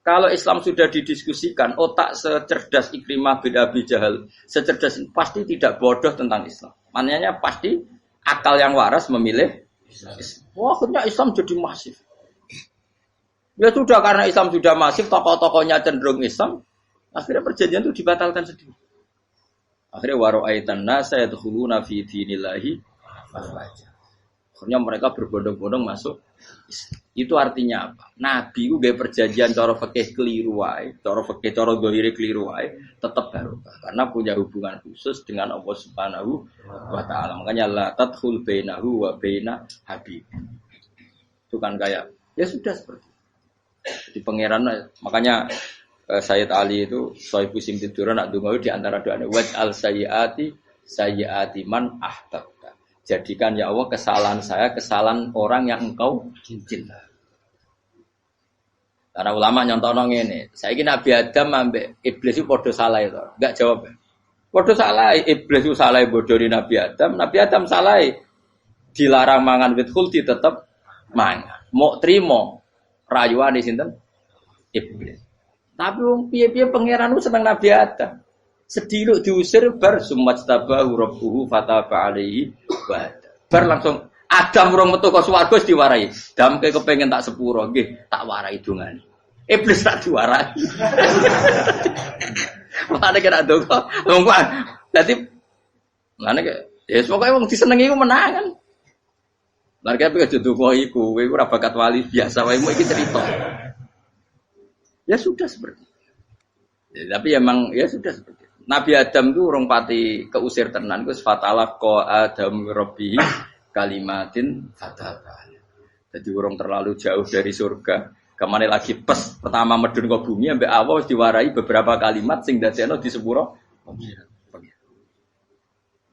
Kalau Islam sudah didiskusikan, otak secerdas Ikrimah bin Abi Jahal, secerdas pasti tidak bodoh tentang Islam. Maknanya pasti akal yang waras memilih Islam. Wah, akhirnya Islam jadi masif. Ya sudah, karena Islam sudah masif, tokoh-tokohnya cenderung Islam, akhirnya perjanjian itu dibatalkan sendiri. Akhirnya waro'aitan nasa yadkhuluna fi dinillahi afwaja. Akhirnya mereka berbondong-bondong masuk Islam. Itu artinya apa? Nabi itu gaya perjanjian cara fikih keliru wae, cara fikih cara zahire keliru wae, tetap barokah karena punya hubungan khusus dengan Allah Subhanahu wa taala. Makanya la tadkhul bainahu wa baina habib. Itu kan kayak ya sudah seperti di pangeran, makanya Sayyid Ali itu Sohibu Simtidur nak dungo di antara doanya waj al sayyiati man ahtabta. Jadikan ya Allah kesalahan saya kesalahan orang yang engkau cinta. Karena ulama nyontono ngene, saiki Nabi Adam ambek iblis itu padha salah itu. Enggak jawab. Padha salah, iblis itu salah bodoni Nabi Adam salah dilarang mangan wit khuldi tetep mangan. Mau trimo rayuane sinten? Iblis. Tapi wong piye-piye pangeran ku seneng Nabi Adam. Sediluk diusir bar sumajtabahu rabbuhu fataba alaihi wa bar langsung Adam urung metu ka swarga wis diwarai. Damke kepengin tak sepuro nggih, tak warai dongane. Iblis tak diwarai. Mane kira ndonga, wong kuwi. Dadi ngene kok ya pokoke wong disenengi ku menang kan. Lah kaya aja ndonga iku, kowe ora bakat wali biasa wae iki cerita. Ya sudah seperti itu. Ya, tapi emang ya sudah seperti itu. Nabi Adam itu urung pati keusir tenan, wis fatalaqa Adam rabbi kalimatin fataba. Jadi urung terlalu jauh dari surga. Kemana lagi pes pertama medun ke bumi ambek Allah wis diwarai beberapa kalimat sing dadekno di sepuro pengiran.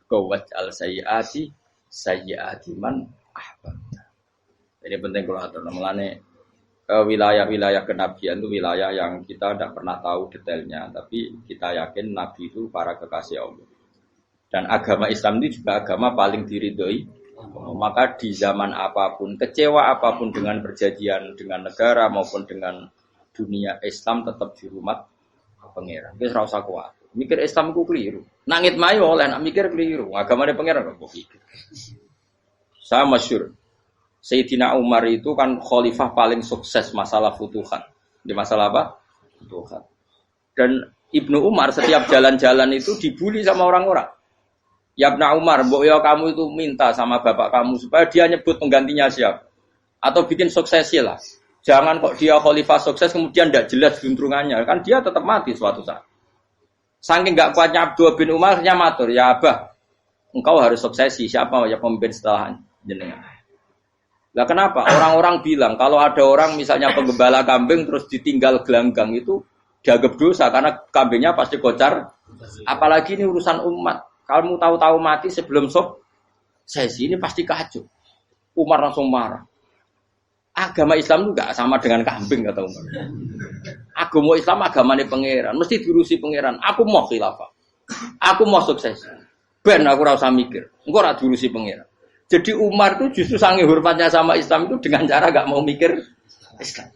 Qawat al sayyiati man ahbabta. Ini penting kalau atur namanya wilayah-wilayah kenabian itu wilayah yang kita tidak pernah tahu detailnya, tapi kita yakin Nabi itu para kekasih Allah. Dan agama Islam itu juga agama paling diridhoi. Maka di zaman apapun, kecewa apapun dengan perjanjian dengan negara maupun dengan dunia, Islam tetap dihormat pangeran. Wis ora usah kuat. Mikir Islam ku keliru. Nangit mayo oleh nak mikir keliru. Agamane pangeran kok pikir. Saya masyhur Sayyidina Umar itu kan khalifah paling sukses masalah futuhat. Di masalah apa? Futuhat. Dan Ibnu Umar setiap jalan-jalan itu dibully sama orang-orang. Ya Ibnu Umar, mbok ya kamu itu minta sama bapak kamu supaya dia nyebut penggantinya siapa. Atau bikin suksesi lah. Jangan kok dia khalifah sukses kemudian tidak jelas juntrungannya. Kan dia tetap mati suatu saat. Saking enggak kuatnya Abdullah bin Umar akhirnya matur, "Ya Abah, engkau harus suksesi. Siapa ya pemimpin setelah jenengan?" Lah kenapa? Orang-orang bilang kalau ada orang misalnya penggembala kambing terus ditinggal gelanggang itu dianggap dosa karena kambingnya pasti kocar. Apalagi ini urusan umat. Kamu tahu-tahu mati sebelum sesi ini pasti kacau. Umar langsung marah. Agama Islam itu enggak sama dengan kambing kata Umar. Agama Islam agamanya pangeran, mesti diurusi pangeran. Aku mau khilafah. Aku mau sukses. Ben aku ora usah mikir. Engko ora diurusi pangeran. Jadi Umar itu justru sange hormatnya sama Islam itu dengan cara enggak mau mikir Islam.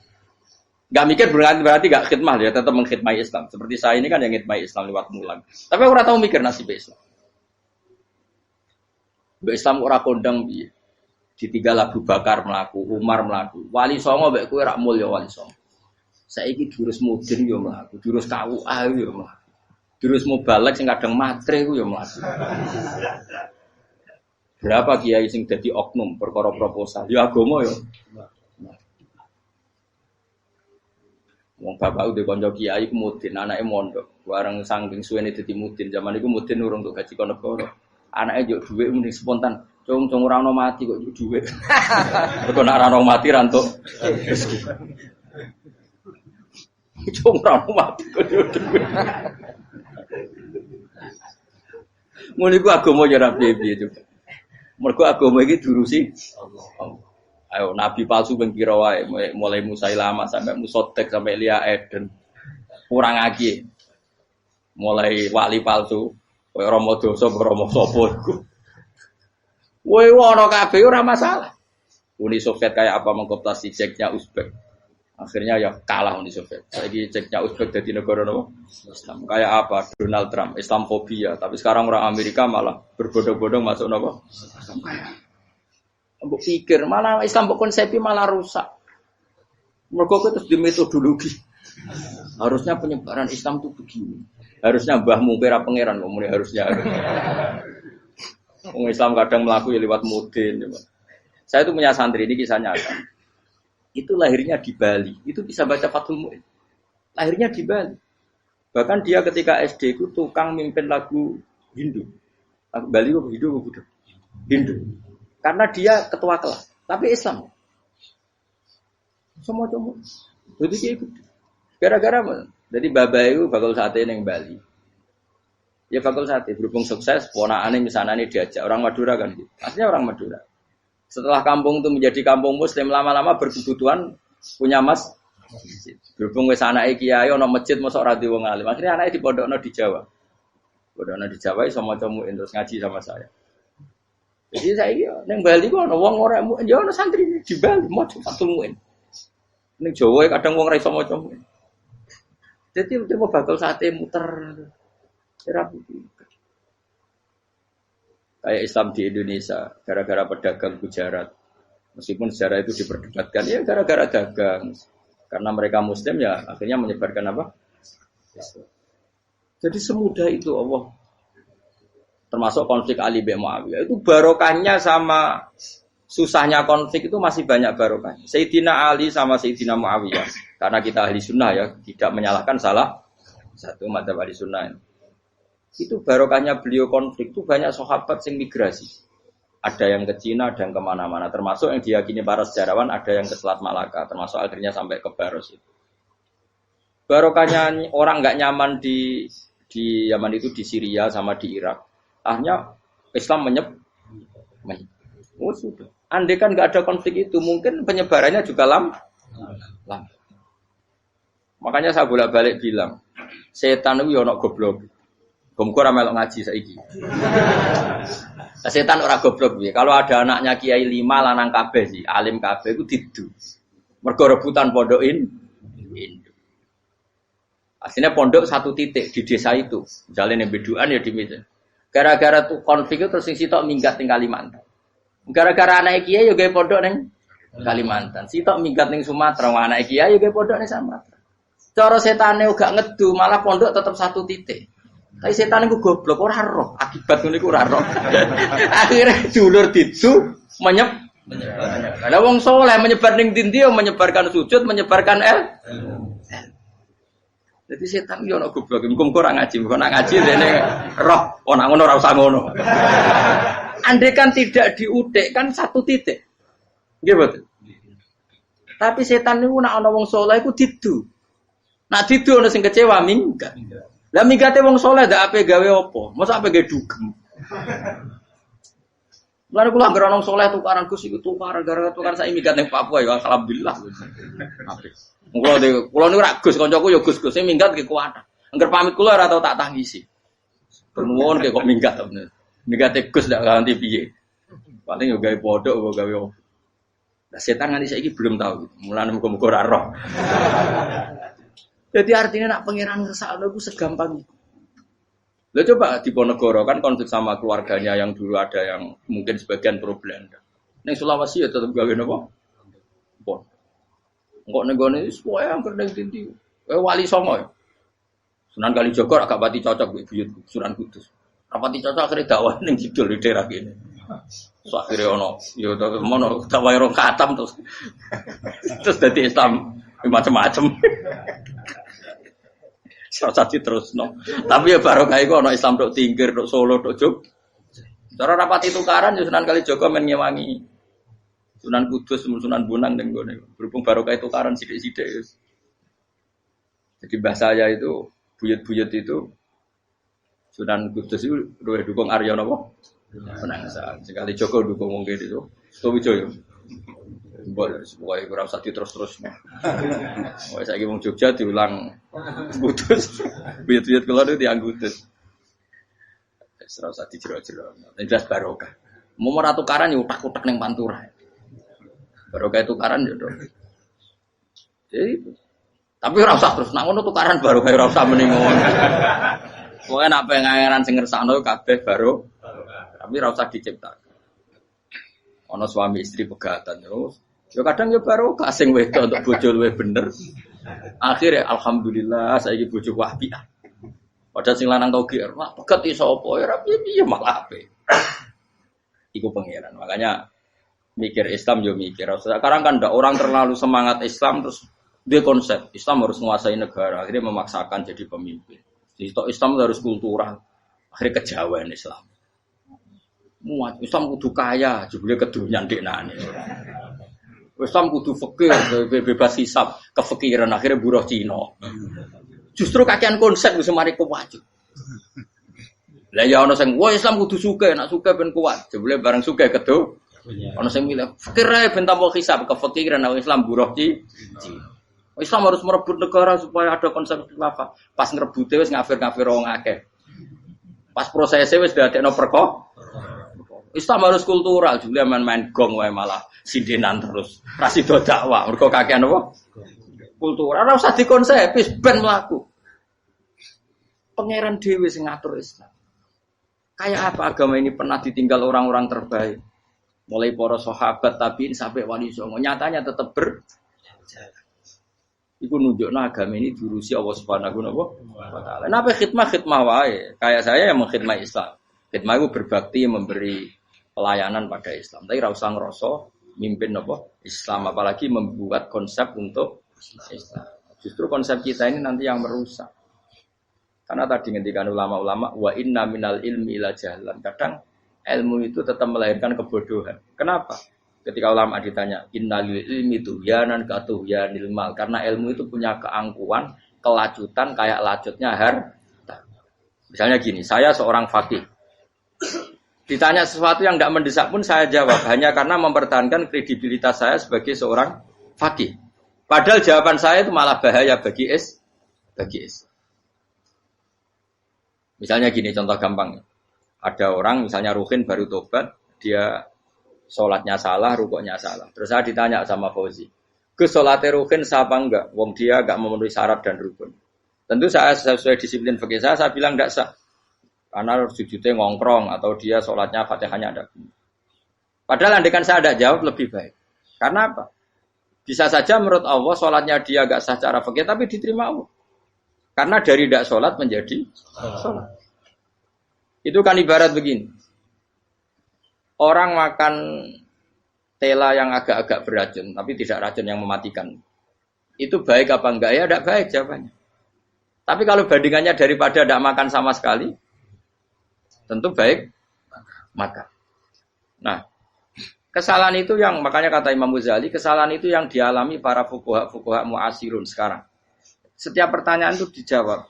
Enggak mikir berarti enggak khidmah ya, tetap mengkhidmati Islam. Seperti saya ini kan yang khidmati Islam lewat mulang. Tapi aku ora tahu mikir nasib Islam. Islam ora kondang piye. Ditinggal Abu Bakar melaku, Umar melaku. Wali Songo mbek kowe rak mulya Wali Songo. Saiki jurus mudin yo mlaku, jurus KUA yo mlaku. Jurus mubalek sing kadang matre ku yo mlaku. Berapa kiai sing dadi oknum perkara proposal? Ya agama yo. Wong bapak udah kanca kiai ku mudin, anake mondok. Bareng saking suwene dadi mudin, zaman iku mudin urung untuk gaji kono negara. Anake yo dhuwit mending spontan. Cung ora ono mati kok dhuwit. Mergo nek ora ono mati ra entuk rezeki. Cung ora ono mati kok dhuwit. Ngono iku agama ya ra piye-piye juga. Mergo agama iki diurusi Allah. Ayo nabi palsu ben kira wae mulai Musailamah sampai Musoddek sampai Lia Eden. Kurang lagi. Mulai wali palsu koyo Rama Dosa Rama sapa iku. Woi wono kabeh ora masalah. Uni Soviet kayak apa mengkooptasi ceknya Uzbek. Akhirnya ya kalah Uni Soviet. Saiki ceknya Uzbek dadi negara nopo? Islam. Kayak apa? Donald Trump, Islamfobia. Tapi sekarang orang Amerika malah berbondong-bondong masuk nopo? Islam kaya. Mbok pikir malah Islam konsepi malah rusak. Mergo terus di metodologi. Harusnya penyebaran Islam itu begini. Harusnya mbahmu kira pangeran kok muni harusnya. Wong Islam kadang melaku ya lewat mudin. Saya itu punya santri, ini kisah nyata. Itu lahirnya di Bali. Itu bisa baca Fathul Mu'in. Lahirnya di Bali. Bahkan dia ketika SD itu tukang mimpin lagu Hindu. Lagu Bali itu Hindu apa Buddha? Hindu. Karena dia ketua kelas. Tapi Islam. Semua cuma. Jadi dia ikut. Gara-gara apa? Jadi Baba itu bakal sate yang Bali. Ya bakal sate, berhubung sukses, ponakane misalnya ini diajak orang Madura kan gitu. Aslinya orang Madura. Setelah kampung itu menjadi kampung Muslim, lama-lama berkebutuhan punya masjid. Berhubung wis anake kiai ana masjid mosok ora diwong alim. Akhirnya anake dipondokno di Jawa. Pondokno di Jawa iso maca muin terus ngaji sama saya. Jadi saya iki ning Bali kok ana wong ora muin, ya ana santri di Bali maca Fathul Muin. Ning Jawa kadang wong ora iso maca muin. Jadi dia bakal sate muter. Kayak Islam di Indonesia gara-gara pedagang Gujarat, meskipun sejarah itu diperdebatkan ya gara-gara dagang karena mereka Muslim ya akhirnya menyebarkan apa? Jadi semudah itu Allah. Termasuk konflik Ali bin Muawiyah itu barokahnya sama susahnya konflik itu masih banyak barokahnya. Sayyidina Ali sama Sayyidina Muawiyah karena kita ahli sunnah ya tidak menyalahkan salah satu madzhab ahli sunnah. Itu barokahnya beliau konflik itu banyak sahabat yang migrasi. Ada yang ke Cina, ada yang kemana-mana. Termasuk yang diyakini para sejarawan ada yang ke Selat Malaka. Termasuk akhirnya sampai ke Baros itu. Barokahnya orang nggak nyaman di Yaman itu di Syria sama di Irak. Akhirnya Islam oh sudah. Andai kan nggak ada konflik itu, mungkin penyebarannya juga lama. Makanya saya bolak-balik bilang, setan itu ono goblok. Gomko ora melok ngaji saiki. Setan ora goblok piye. Kalau ada anaknya kiai 5 lanang kabeh sih, alim kabeh iku didu. Mergo rebutan pondokin Hindu. Aslinya pondok satu titik di desa itu. Misalnya yang beduan ya di Medan. Gara-gara tuh konflik itu terus sing sitok minggat ning Kalimantan. Gara-gara anak kiai yo gawe pondok ning Kalimantan. Sitok minggat ning Sumatera, anak kiai yo gawe pondok ning Sumatera. Cara setane gak ngedu, malah pondok tetap satu titik. Tapi setan iku goblok ora roh, akibat ngono iku ora roh. Akhire dulur didu menyebar. Lah wong saleh menyebar ning ndi menyebarkan sujud, menyebarkan Jadi setan yo ono goblok, muga ora ngaji, muga nak ngaji dene roh, ana ngono ora usah ngono. Andai kan tidak diudik kan satu titik. Nggih mboten. Tapi setan niku nak ana wong saleh iku didu. Nak didu ana sing kecewa minggat. Lah minggate wong saleh ndak ape gawe apa? Mosok ape gawe dugem. Lalu kula anggere ana wong saleh tukaran Gus iku tukaran gara-gara tukaran sak minggat ning Papua ya alhamdulillah. Apik. Kula niku ra Gus, kancaku ya Gus-Gus sing minggat ki kuwat. Angger pamit kula ora tau tak tangisi. Nuwun kok minggat bener. Minggat Gus ndak ganti piye. Paling yo gawe podok apa gawe opo. Lah setan nganti saiki belum tahu. Mulane muga-muga ora roh. Jadi artinya nak pangeran ngersakno iku segampang itu. Lah coba di Ponegoro kan konflik sama keluarganya yang dulu ada yang mungkin sebagian pro Belanda. Ning Sulawesi ya tetep gawe napa? Pon. Engko ning gone wis pokoke angker ning dindi. Wali Songo ya. Sunan Kalijaga agak pati cocok mbek buyut Sunan Kudus. Rapati cocok akhire dakwah ning Kidul di daerah kene. So akhire ono ya mono dakwah rong khatam terus dadi Islam macam-macam. Sosati terus no. Tapi ya barokah iku ono Islam tok Tingkir, tok Solo, tok Jog. Cara rapati tukaran ya Sunan Kalijaga men ngewangi Sunan Kudus, Sunan Bonang ning gone. Berhubung barokah tukaran sithik-sithik. Jadi bahasa saya itu buyut-buyut itu Sunan Kudus itu luwih dukung Arya napa? Penangsa. Sekali Joko dukung wong kene itu. Sutowijoyo. Pokoke ora usah diterus-terus. Wes saiki wong Jogja diulang Kudus. Buyut-buyut kula itu tiyang Kudus. Wis ora usah dijero-jero. Jelas barokah. Mau ora tukaran ya utak-utak ning Pantura. Barokah tukaran ya to. Jadi tapi ora usah terus nak ngono tukaran barokah ora usah muni ngono. Pokoke nak pengeran sing ngersakno kabeh baro. Tapi ora usah diciptakan. Ana suami istri pegatan terus. Ya kadang ya barokah sing wedok untuk bojo luwih bener. Akhire alhamdulillah saiki bojoku apik. Padahal sing lanang tau GR, wah pegat iso apa ya piye malah apik. Iku pangeran. Makanya mikir Islam yo mikir. Sekarang kan ndak orang terlalu semangat Islam terus dia konsep Islam harus menguasai negara, akhirnya memaksakan jadi pemimpin. Jadi Islam harus kultural, akhirnya kejawen Islam. Muat Islam kudu kaya, jebule kedunyan deknane. Islam kudu fakir, bebas hisab, kefikiran akhirnya buruh Cina. Justru kakean konsep wis mari kewajib. Lah ya ana sing wah Islam kudu sugih, nek sugih ben kuat. Jebule bareng sugih kedo. Ana sing milih fakir ae ben tambah hisab, kefikiran nek Islam buruh Cina. Islam harus merebut negara supaya ada konsep khilafah. Pas ngrebute wis ngafir-ngafir wong akeh. Pas prosesnya wis dadekno perkara. Islam harus kultural, juga main-main gong wae malah sindenan terus. Ra sida dakwah, mergo kakean apa? Kultural. Ora usah dikonsepis ben mlaku. Pangeran dhewe sing ngatur Islam. Kayak apa agama ini pernah ditinggal orang-orang terbaik. Mulai para sahabat tabi'in sampai wali songo, nyatanya tetap berjalan. Iku nunjukno agama ini diurusi Allah Subhanahu wa taala. Napa khidmah wae. Kayak saya yang mengkhidmati Islam. Khidmah itu berbakti memberi pelayanan pada Islam. Tapi ra usah ngrasa mimpin apa Islam, apalagi membuat konsep untuk Islam. Justru konsep kita ini nanti yang merusak. Karena tadi ngendikan ulama-ulama wa inna minal ilmi ila jahlan. Kadang ilmu itu tetap melahirkan kebodohan. Kenapa? Ketika ulama ditanya, innalil ilmi tuhyanan katuhyanil mal. Karena ilmu itu punya keangkuhan, kelacutan kayak lacutnya harta. Misalnya gini, saya seorang faqih. Ditanya sesuatu yang tidak mendesak pun saya jawab. Hanya karena mempertahankan kredibilitas saya sebagai seorang faqih. Padahal jawaban saya itu malah bahaya bagi Islam. Misalnya gini, contoh gampang. Ada orang, misalnya Ruhin baru tobat, dia sholatnya salah, rukuknya salah. Terus saya ditanya sama Fauzi, Gus sholatnya Ruhin sah apa enggak? Wong dia enggak memenuhi syarat dan rukun. Tentu saya sesuai disiplin fikih saya bilang enggak sah. Karena sujudnya ngongkrong atau dia sholatnya Fatihahnya ada. Padahal andaikan saya ada jawab lebih baik. Karena apa? Bisa saja menurut Allah sholatnya dia enggak sah secara fikih tapi diterima Allah. Karena dari enggak sholat menjadi sholat. Itu kan ibarat begini. Orang makan tela yang agak-agak beracun, tapi tidak racun yang mematikan. Itu baik apa enggak? Ya tidak baik jawabannya. Tapi kalau bandingannya daripada tidak makan sama sekali, tentu baik makan. Nah, kesalahan itu yang makanya kata Imam Ghazali, kesalahan itu yang dialami para fuqaha mu'asirun sekarang. Setiap pertanyaan itu dijawab.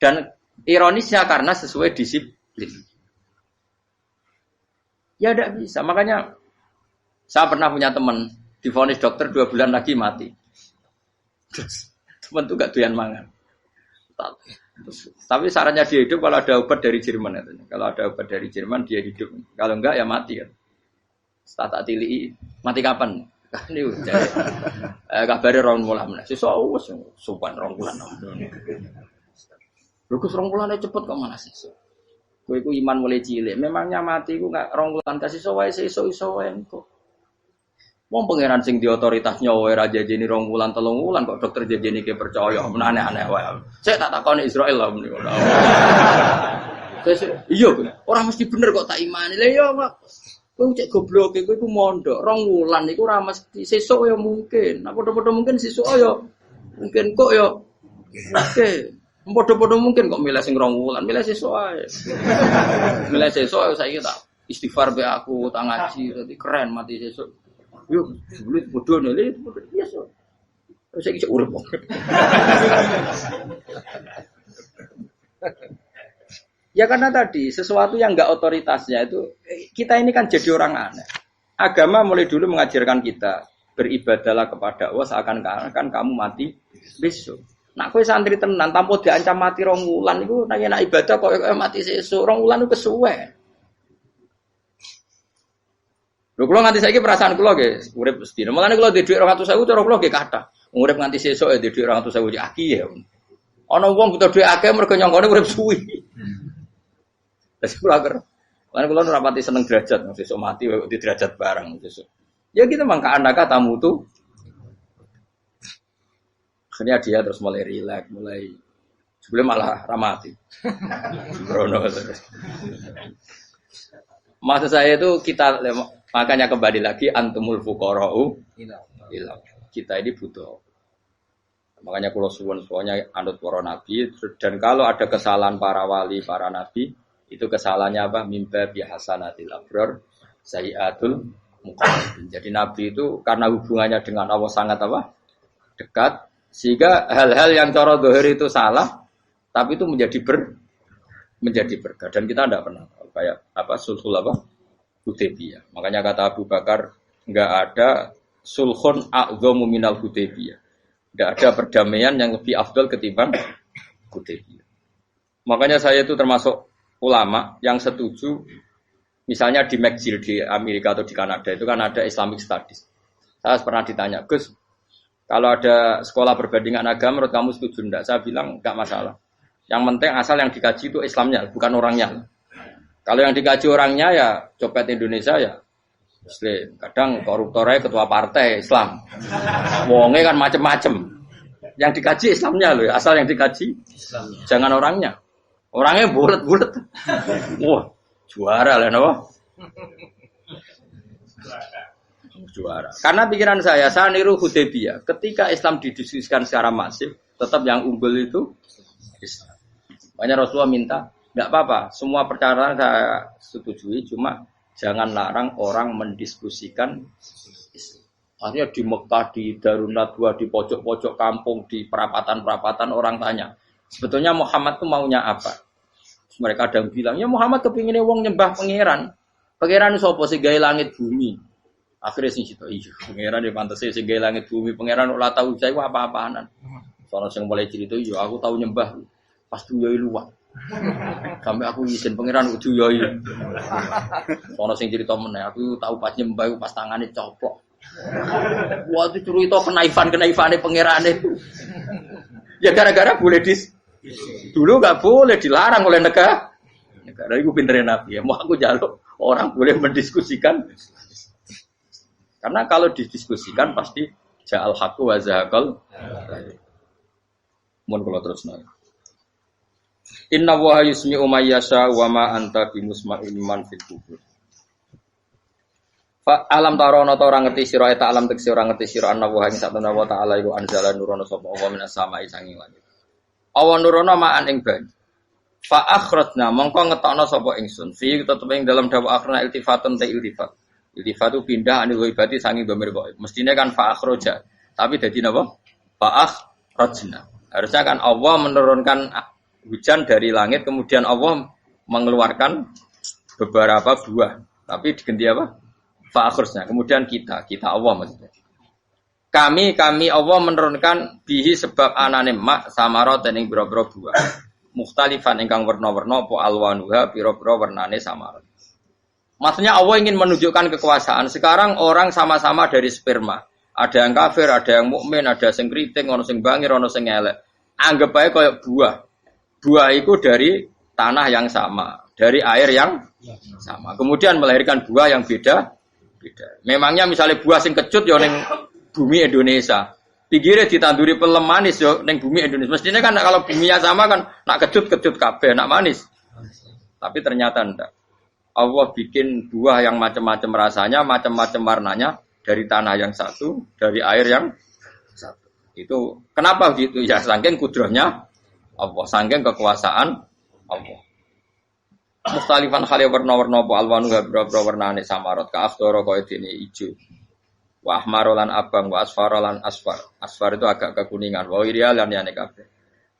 Dan ironisnya karena sesuai disiplin. Ya tidak bisa. Makanya saya pernah punya teman divonis dokter 2 bulan lagi mati. Terus teman itu gak doyan mangan. Tapi sarannya dia hidup kalau ada obat dari Jerman. Kalau ada obat dari Jerman dia hidup. Kalau enggak ya mati kan. Tak tili mati kapan? Ini udah kabarnya rong bulan. Sesuk sopan rong bulan. Lho Gus rong bulane cepet kok malah sesuk. Kowe iku iman mulai cilik. Memangnya mati iku gak rong bulan kasih wae sesuk iso wae engko. Wong pangeran sing di otoritasnya wae ra jajeni rong bulan 3 bulan kok dokter jajeni ke percaya aneh-aneh wae. Sik tak takoni Israil lah muni ngono. Iya, ora mesti bener kok tak imani. Lah iya kok. Kowe cek goblok kowe iku mondok rong wulan iku ora mesti sesuk ya mungkin. Nek padha-padha mungkin sesuk ya mungkin kok ya oke. Padha-padha mungkin kok milih sing rong wulan, milih sesuk ae. Milih sesuk saiki tak istighfar be aku, tak ngaji dadi keren mati sesuk. Yo, sulit bodoh nih, itu bodoh biasa. Saya kisah urip. Ya karena tadi sesuatu yang enggak otoritasnya itu kita ini kan jadi orang aneh. Agama mulai dulu mengajarkan kita beribadahlah kepada Allah seakan-akan kamu mati besok. Nak kowe santri tenan tanpa diancam mati 2 wulan iku nek ibadah kok mati sesuk 2 wulan iku kesuwe. Lho kula nganti saiki perasaan kula nggih urip sedina. Mulane kula duwe dhuwit 200.000 cara kula nggih kathah. Urip nganti sesuk ya duwe dhuwit 200.000 aki ya. Ana wong butuh dhuwit akeh mergo nyangkane urip suwi. Wis kula ker. Lan kula ora pati seneng derajat, sesuk mati wae di derajat bareng sesuk. Ya gitu mangka anaka tamu tuh. Akhirnya dia terus mulai rileks, mulai sebelum malah ramati. Sembrono terus. Maksud saya itu kita makanya kembali lagi antumul fuqara'u ila. Kita ini butuh. Makanya kalau suwun-suwunnya anut para nabi dan kalau ada kesalahan para wali, para nabi, itu kesalahannya apa? Mimba bihasanatil abrar sayyiatul muqarrabin. Jadi nabi itu karena hubungannya dengan Allah sangat apa? Dekat sehingga hal-hal yang cara zahir itu salah tapi itu menjadi berkah dan kita tidak pernah kayak apa sulhul apa Hudaybiyah. Makanya kata Abu Bakar enggak ada sulhun a'dhamu minal Hudaybiyah. Enggak ada perdamaian yang lebih afdal ketimbang Hudaybiyah. Makanya saya itu termasuk ulama yang setuju misalnya di McGill di Amerika atau di Kanada itu kan ada Islamic Studies. Saya pernah ditanya, "Gus, kalau ada sekolah perbandingan agama menurut kamu setuju enggak?" Saya bilang enggak masalah. Yang penting asal yang dikaji itu Islamnya, bukan orangnya. Kalau yang dikaji orangnya ya copet Indonesia ya Muslim. Kadang koruptornya ketua partai Islam. Wonge kan macem-macem. Yang dikaji Islamnya loh, asal yang dikaji Islamnya. Jangan orangnya. Orangnya bulet-bulet. Wah, juara lah no. Juara. Karena pikiran saya niru Hudaybiyah. Ketika Islam didiskusikan secara masif, tetap yang unggul itu Islam. Makanya Rasulullah minta, enggak apa-apa, semua perkara saya setujui, cuma jangan larang orang mendiskusikan Islam. Artinya di Mekah, di Darun Nadwa, di pojok-pojok kampung, di perapatan-perapatan orang tanya, sebetulnya Muhammad itu maunya apa? Terus mereka ada yang bilang, ya Muhammad kepinginnya wong nyembah pangeran. Pangeran sapa sing gawe langit bumi. Akhirnya sing situ, iya, pangeran ya pantes sing gawe langit bumi, pangeran ora tau saya apa-apaanan. Soalnya sing mulai cerita, iya aku tahu nyembah. Pas duyoi luwak. Sampai aku izin pangeran duyoi. Soalnya sing cerita meneh, aku tahu pas nyembah pas tangane coplok. Wah itu cerita kenaifan-kenaifane pangerane. Ya gara-gara boleh dulu nggak boleh dilarang oleh negara. Negara itu pinterin Nabi ya. Mau aku jaluk orang boleh mendiskusikan. Karena kalau didiskusikan pasti ja'al haqqu wa zahaqal. Mohon kalau terus nanya. Inna wa yusmi'u may yasha wa ma anta bimusma'in man fil kubur. Fa alam tarono ta ora ngerti sira eta alam tekse ora ngerti sira ana wa ing satuna wa ta'ala iku anzala nurono sapa Allah minas sama'i sanging langit. Allah nurono ma'an ing banyu. Fa akhrajna mongko ngetokno sapa ingsun. Fi tetep ing dalam dawa akhrana iltifatun ta iltifat. Iltifat itu pindah anil ghaibati sangi dhamir ghaib. Mestine kan fa akhraja. Tapi dadi napa? Fa akhrajna. Harusnya kan Allah menurunkan hujan dari langit kemudian Allah mengeluarkan beberapa buah. Tapi diganti apa? Fa akhrajna. Kemudian kita Allah maksudnya. Kami Allah menurunkan bihi sebab anane mak samarat ing boro-boro buah. Mukhtalifan ingkang warna-warna apa alwanuha pira-pira warnane samarat. Maksudnya Allah ingin menunjukkan kekuasaan. Sekarang orang sama-sama dari sperma. Ada yang kafir, ada yang mukmin, ada sing kriting, ono sing bangir, ono sing elek. Anggap aja kayak buah. Buah itu dari tanah yang sama, dari air yang sama. Kemudian melahirkan buah yang beda. Memangnya misalnya buah sing kecut ya ning bumi Indonesia. Pinggirnya ditanduri pelem manis yo ning bumi Indonesia. Mestinya kan kalau buminya sama kan nak kecut kabeh, nak manis. Tapi ternyata enggak. Allah bikin buah yang macam-macam rasanya, macam-macam warnanya dari tanah yang satu, dari air yang satu. Itu kenapa gitu? Ya saking kudrahnya Allah, saking kekuasaan Allah. Mukhtalifan khali warna-warna apa alwanu habra-habra warnane samarat ka afdara kaya dene ijo. Wa ahmarolan abang wa asfarolan asfar. Asfar itu agak kekuningan. Wa irial lan yane kabeh.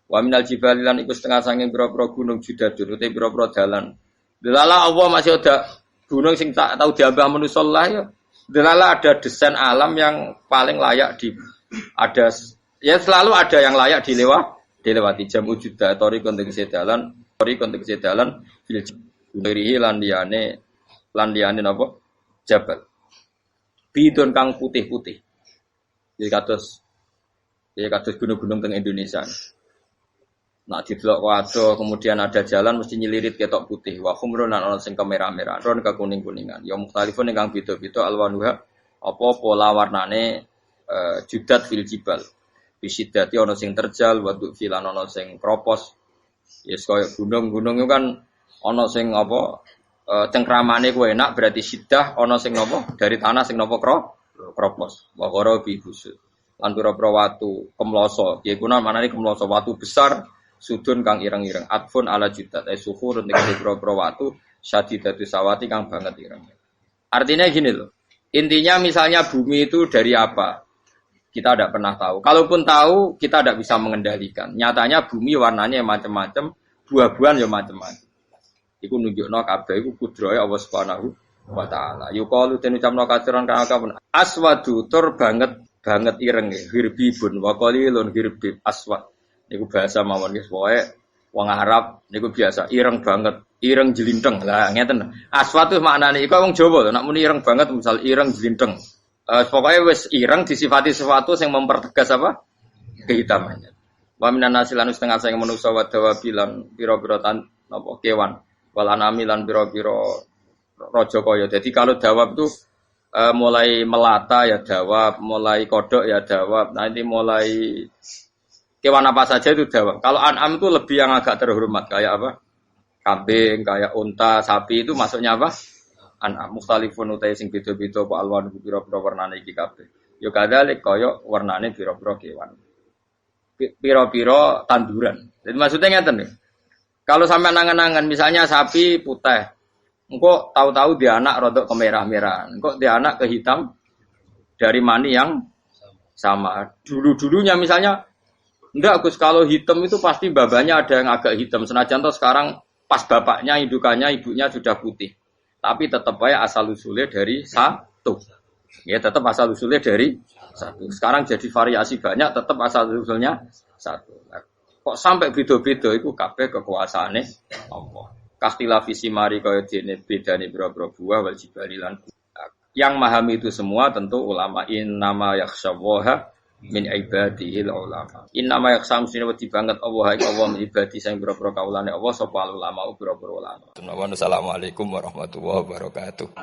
Wa minal jibali lan iku setengah sanging pira-pira gunung judadun uti pira-pira dalan. Delala Allah masih ada gunung sing tak tahu diambah manusa lah ya. Delala ada desain alam yang paling layak ada ya selalu ada yang layak dilewati jam wujuda tori kontek sedalan fil jibali lan liyane napa jabal. Bidon kang putih-putih. Jadi kados gunung-gunung teng Indonesia. Nah didelok wadah kemudian ada jalan mesti nyelirit ketok putih. Wa khumrun lan ana sing kemerah-merah, ron ke kuning-kuningan. Ya mukhtalifun ingkang beda-beda alwanuha apa pola warnane judat fil jibal. Bisidati ana sing terjal, wa filan ana sing kropos. Yes kaya gunung-gunung itu kan ana sing apa cengkramane ku enak berarti sidah ana sing napa dari tanah sing napa kropos wa qara bi busud lan pira-pira watu kemloso ya kuna manane kemloso watu besar sudun kang ireng-ireng atfun ala judat suhur nek pira-pira watu syadidatu sawati kang banget ireng. Artinya gini loh, intinya misalnya bumi itu dari apa kita tidak pernah tahu, kalaupun tahu kita tidak bisa mengendalikan. Nyatanya bumi warnanya macam-macam, buah-buahan ya macam-macam. Iku nunjukno kabeh iku kudrahe Allah Subhanahu wa taala. Yuqalu den ucapno kasiran kang akeh aswadu tur banget ireng hirbibun wa qalilun hirbib aswad. Niku bahasa mawon guys, pokoke wong Arab niku biasa ireng banget, ireng jelinteng. Lah ngeten. Aswad itu maknane iku wong Jawa lho, nek muni ireng banget misal ireng jelinteng. Pokoknya wis ireng disifati sesuatu yang mempertegas apa? Kehitamannya. Wa minan nasilan setengah sing manusa wa dawabilan pira-pira napa kewan. Walanami lan pira-pira raja kaya. Jadi kalau dawab itu mulai melata ya dawab, mulai kodok ya dawab. Nanti mulai kewan apa saja itu dawab. Kalau an'am itu lebih yang agak terhormat kayak apa? Kambing, kayak unta, sapi itu masuknya apa? An'am. Mukhtalifun utai sing beda-beda apa alwan pira-pira warnane iki kabeh. Ya kadalik kaya warnane pira-pira kewan. Pira-pira tanduran. Jadi maksudnya ngeten nih. Kalau sampai nangan-nangan, misalnya sapi putih, engkau tahu-tahu dia anak rodok kemerah-merahan, engkau dia anak kehitam dari mani yang sama. Dulu-dulunya misalnya, enggak Gus, kalau hitam itu pasti babanya ada yang agak hitam. Senajan toh sekarang pas bapaknya, indukannya, ibunya sudah putih. Tapi tetap aja asal-usulnya dari satu. Ya tetap asal-usulnya dari satu. Sekarang jadi variasi banyak, tetap asal-usulnya satu. Kok sampai beda-beda itu kabeh kekuasaane Allah. Kastilah visi mari kaya dene bedane boro-boro buah wal jibali lan. Yang memahami itu semua tentu ulama. Innama yakhshawaha min ibadihil ulama. Innama yakhsham sine wedi banget Allah ing Allah min ibadi sing boro-boro kaulane Allah sapa ulama boro-boro ulama. Assalamualaikum warahmatullahi wabarakatuh.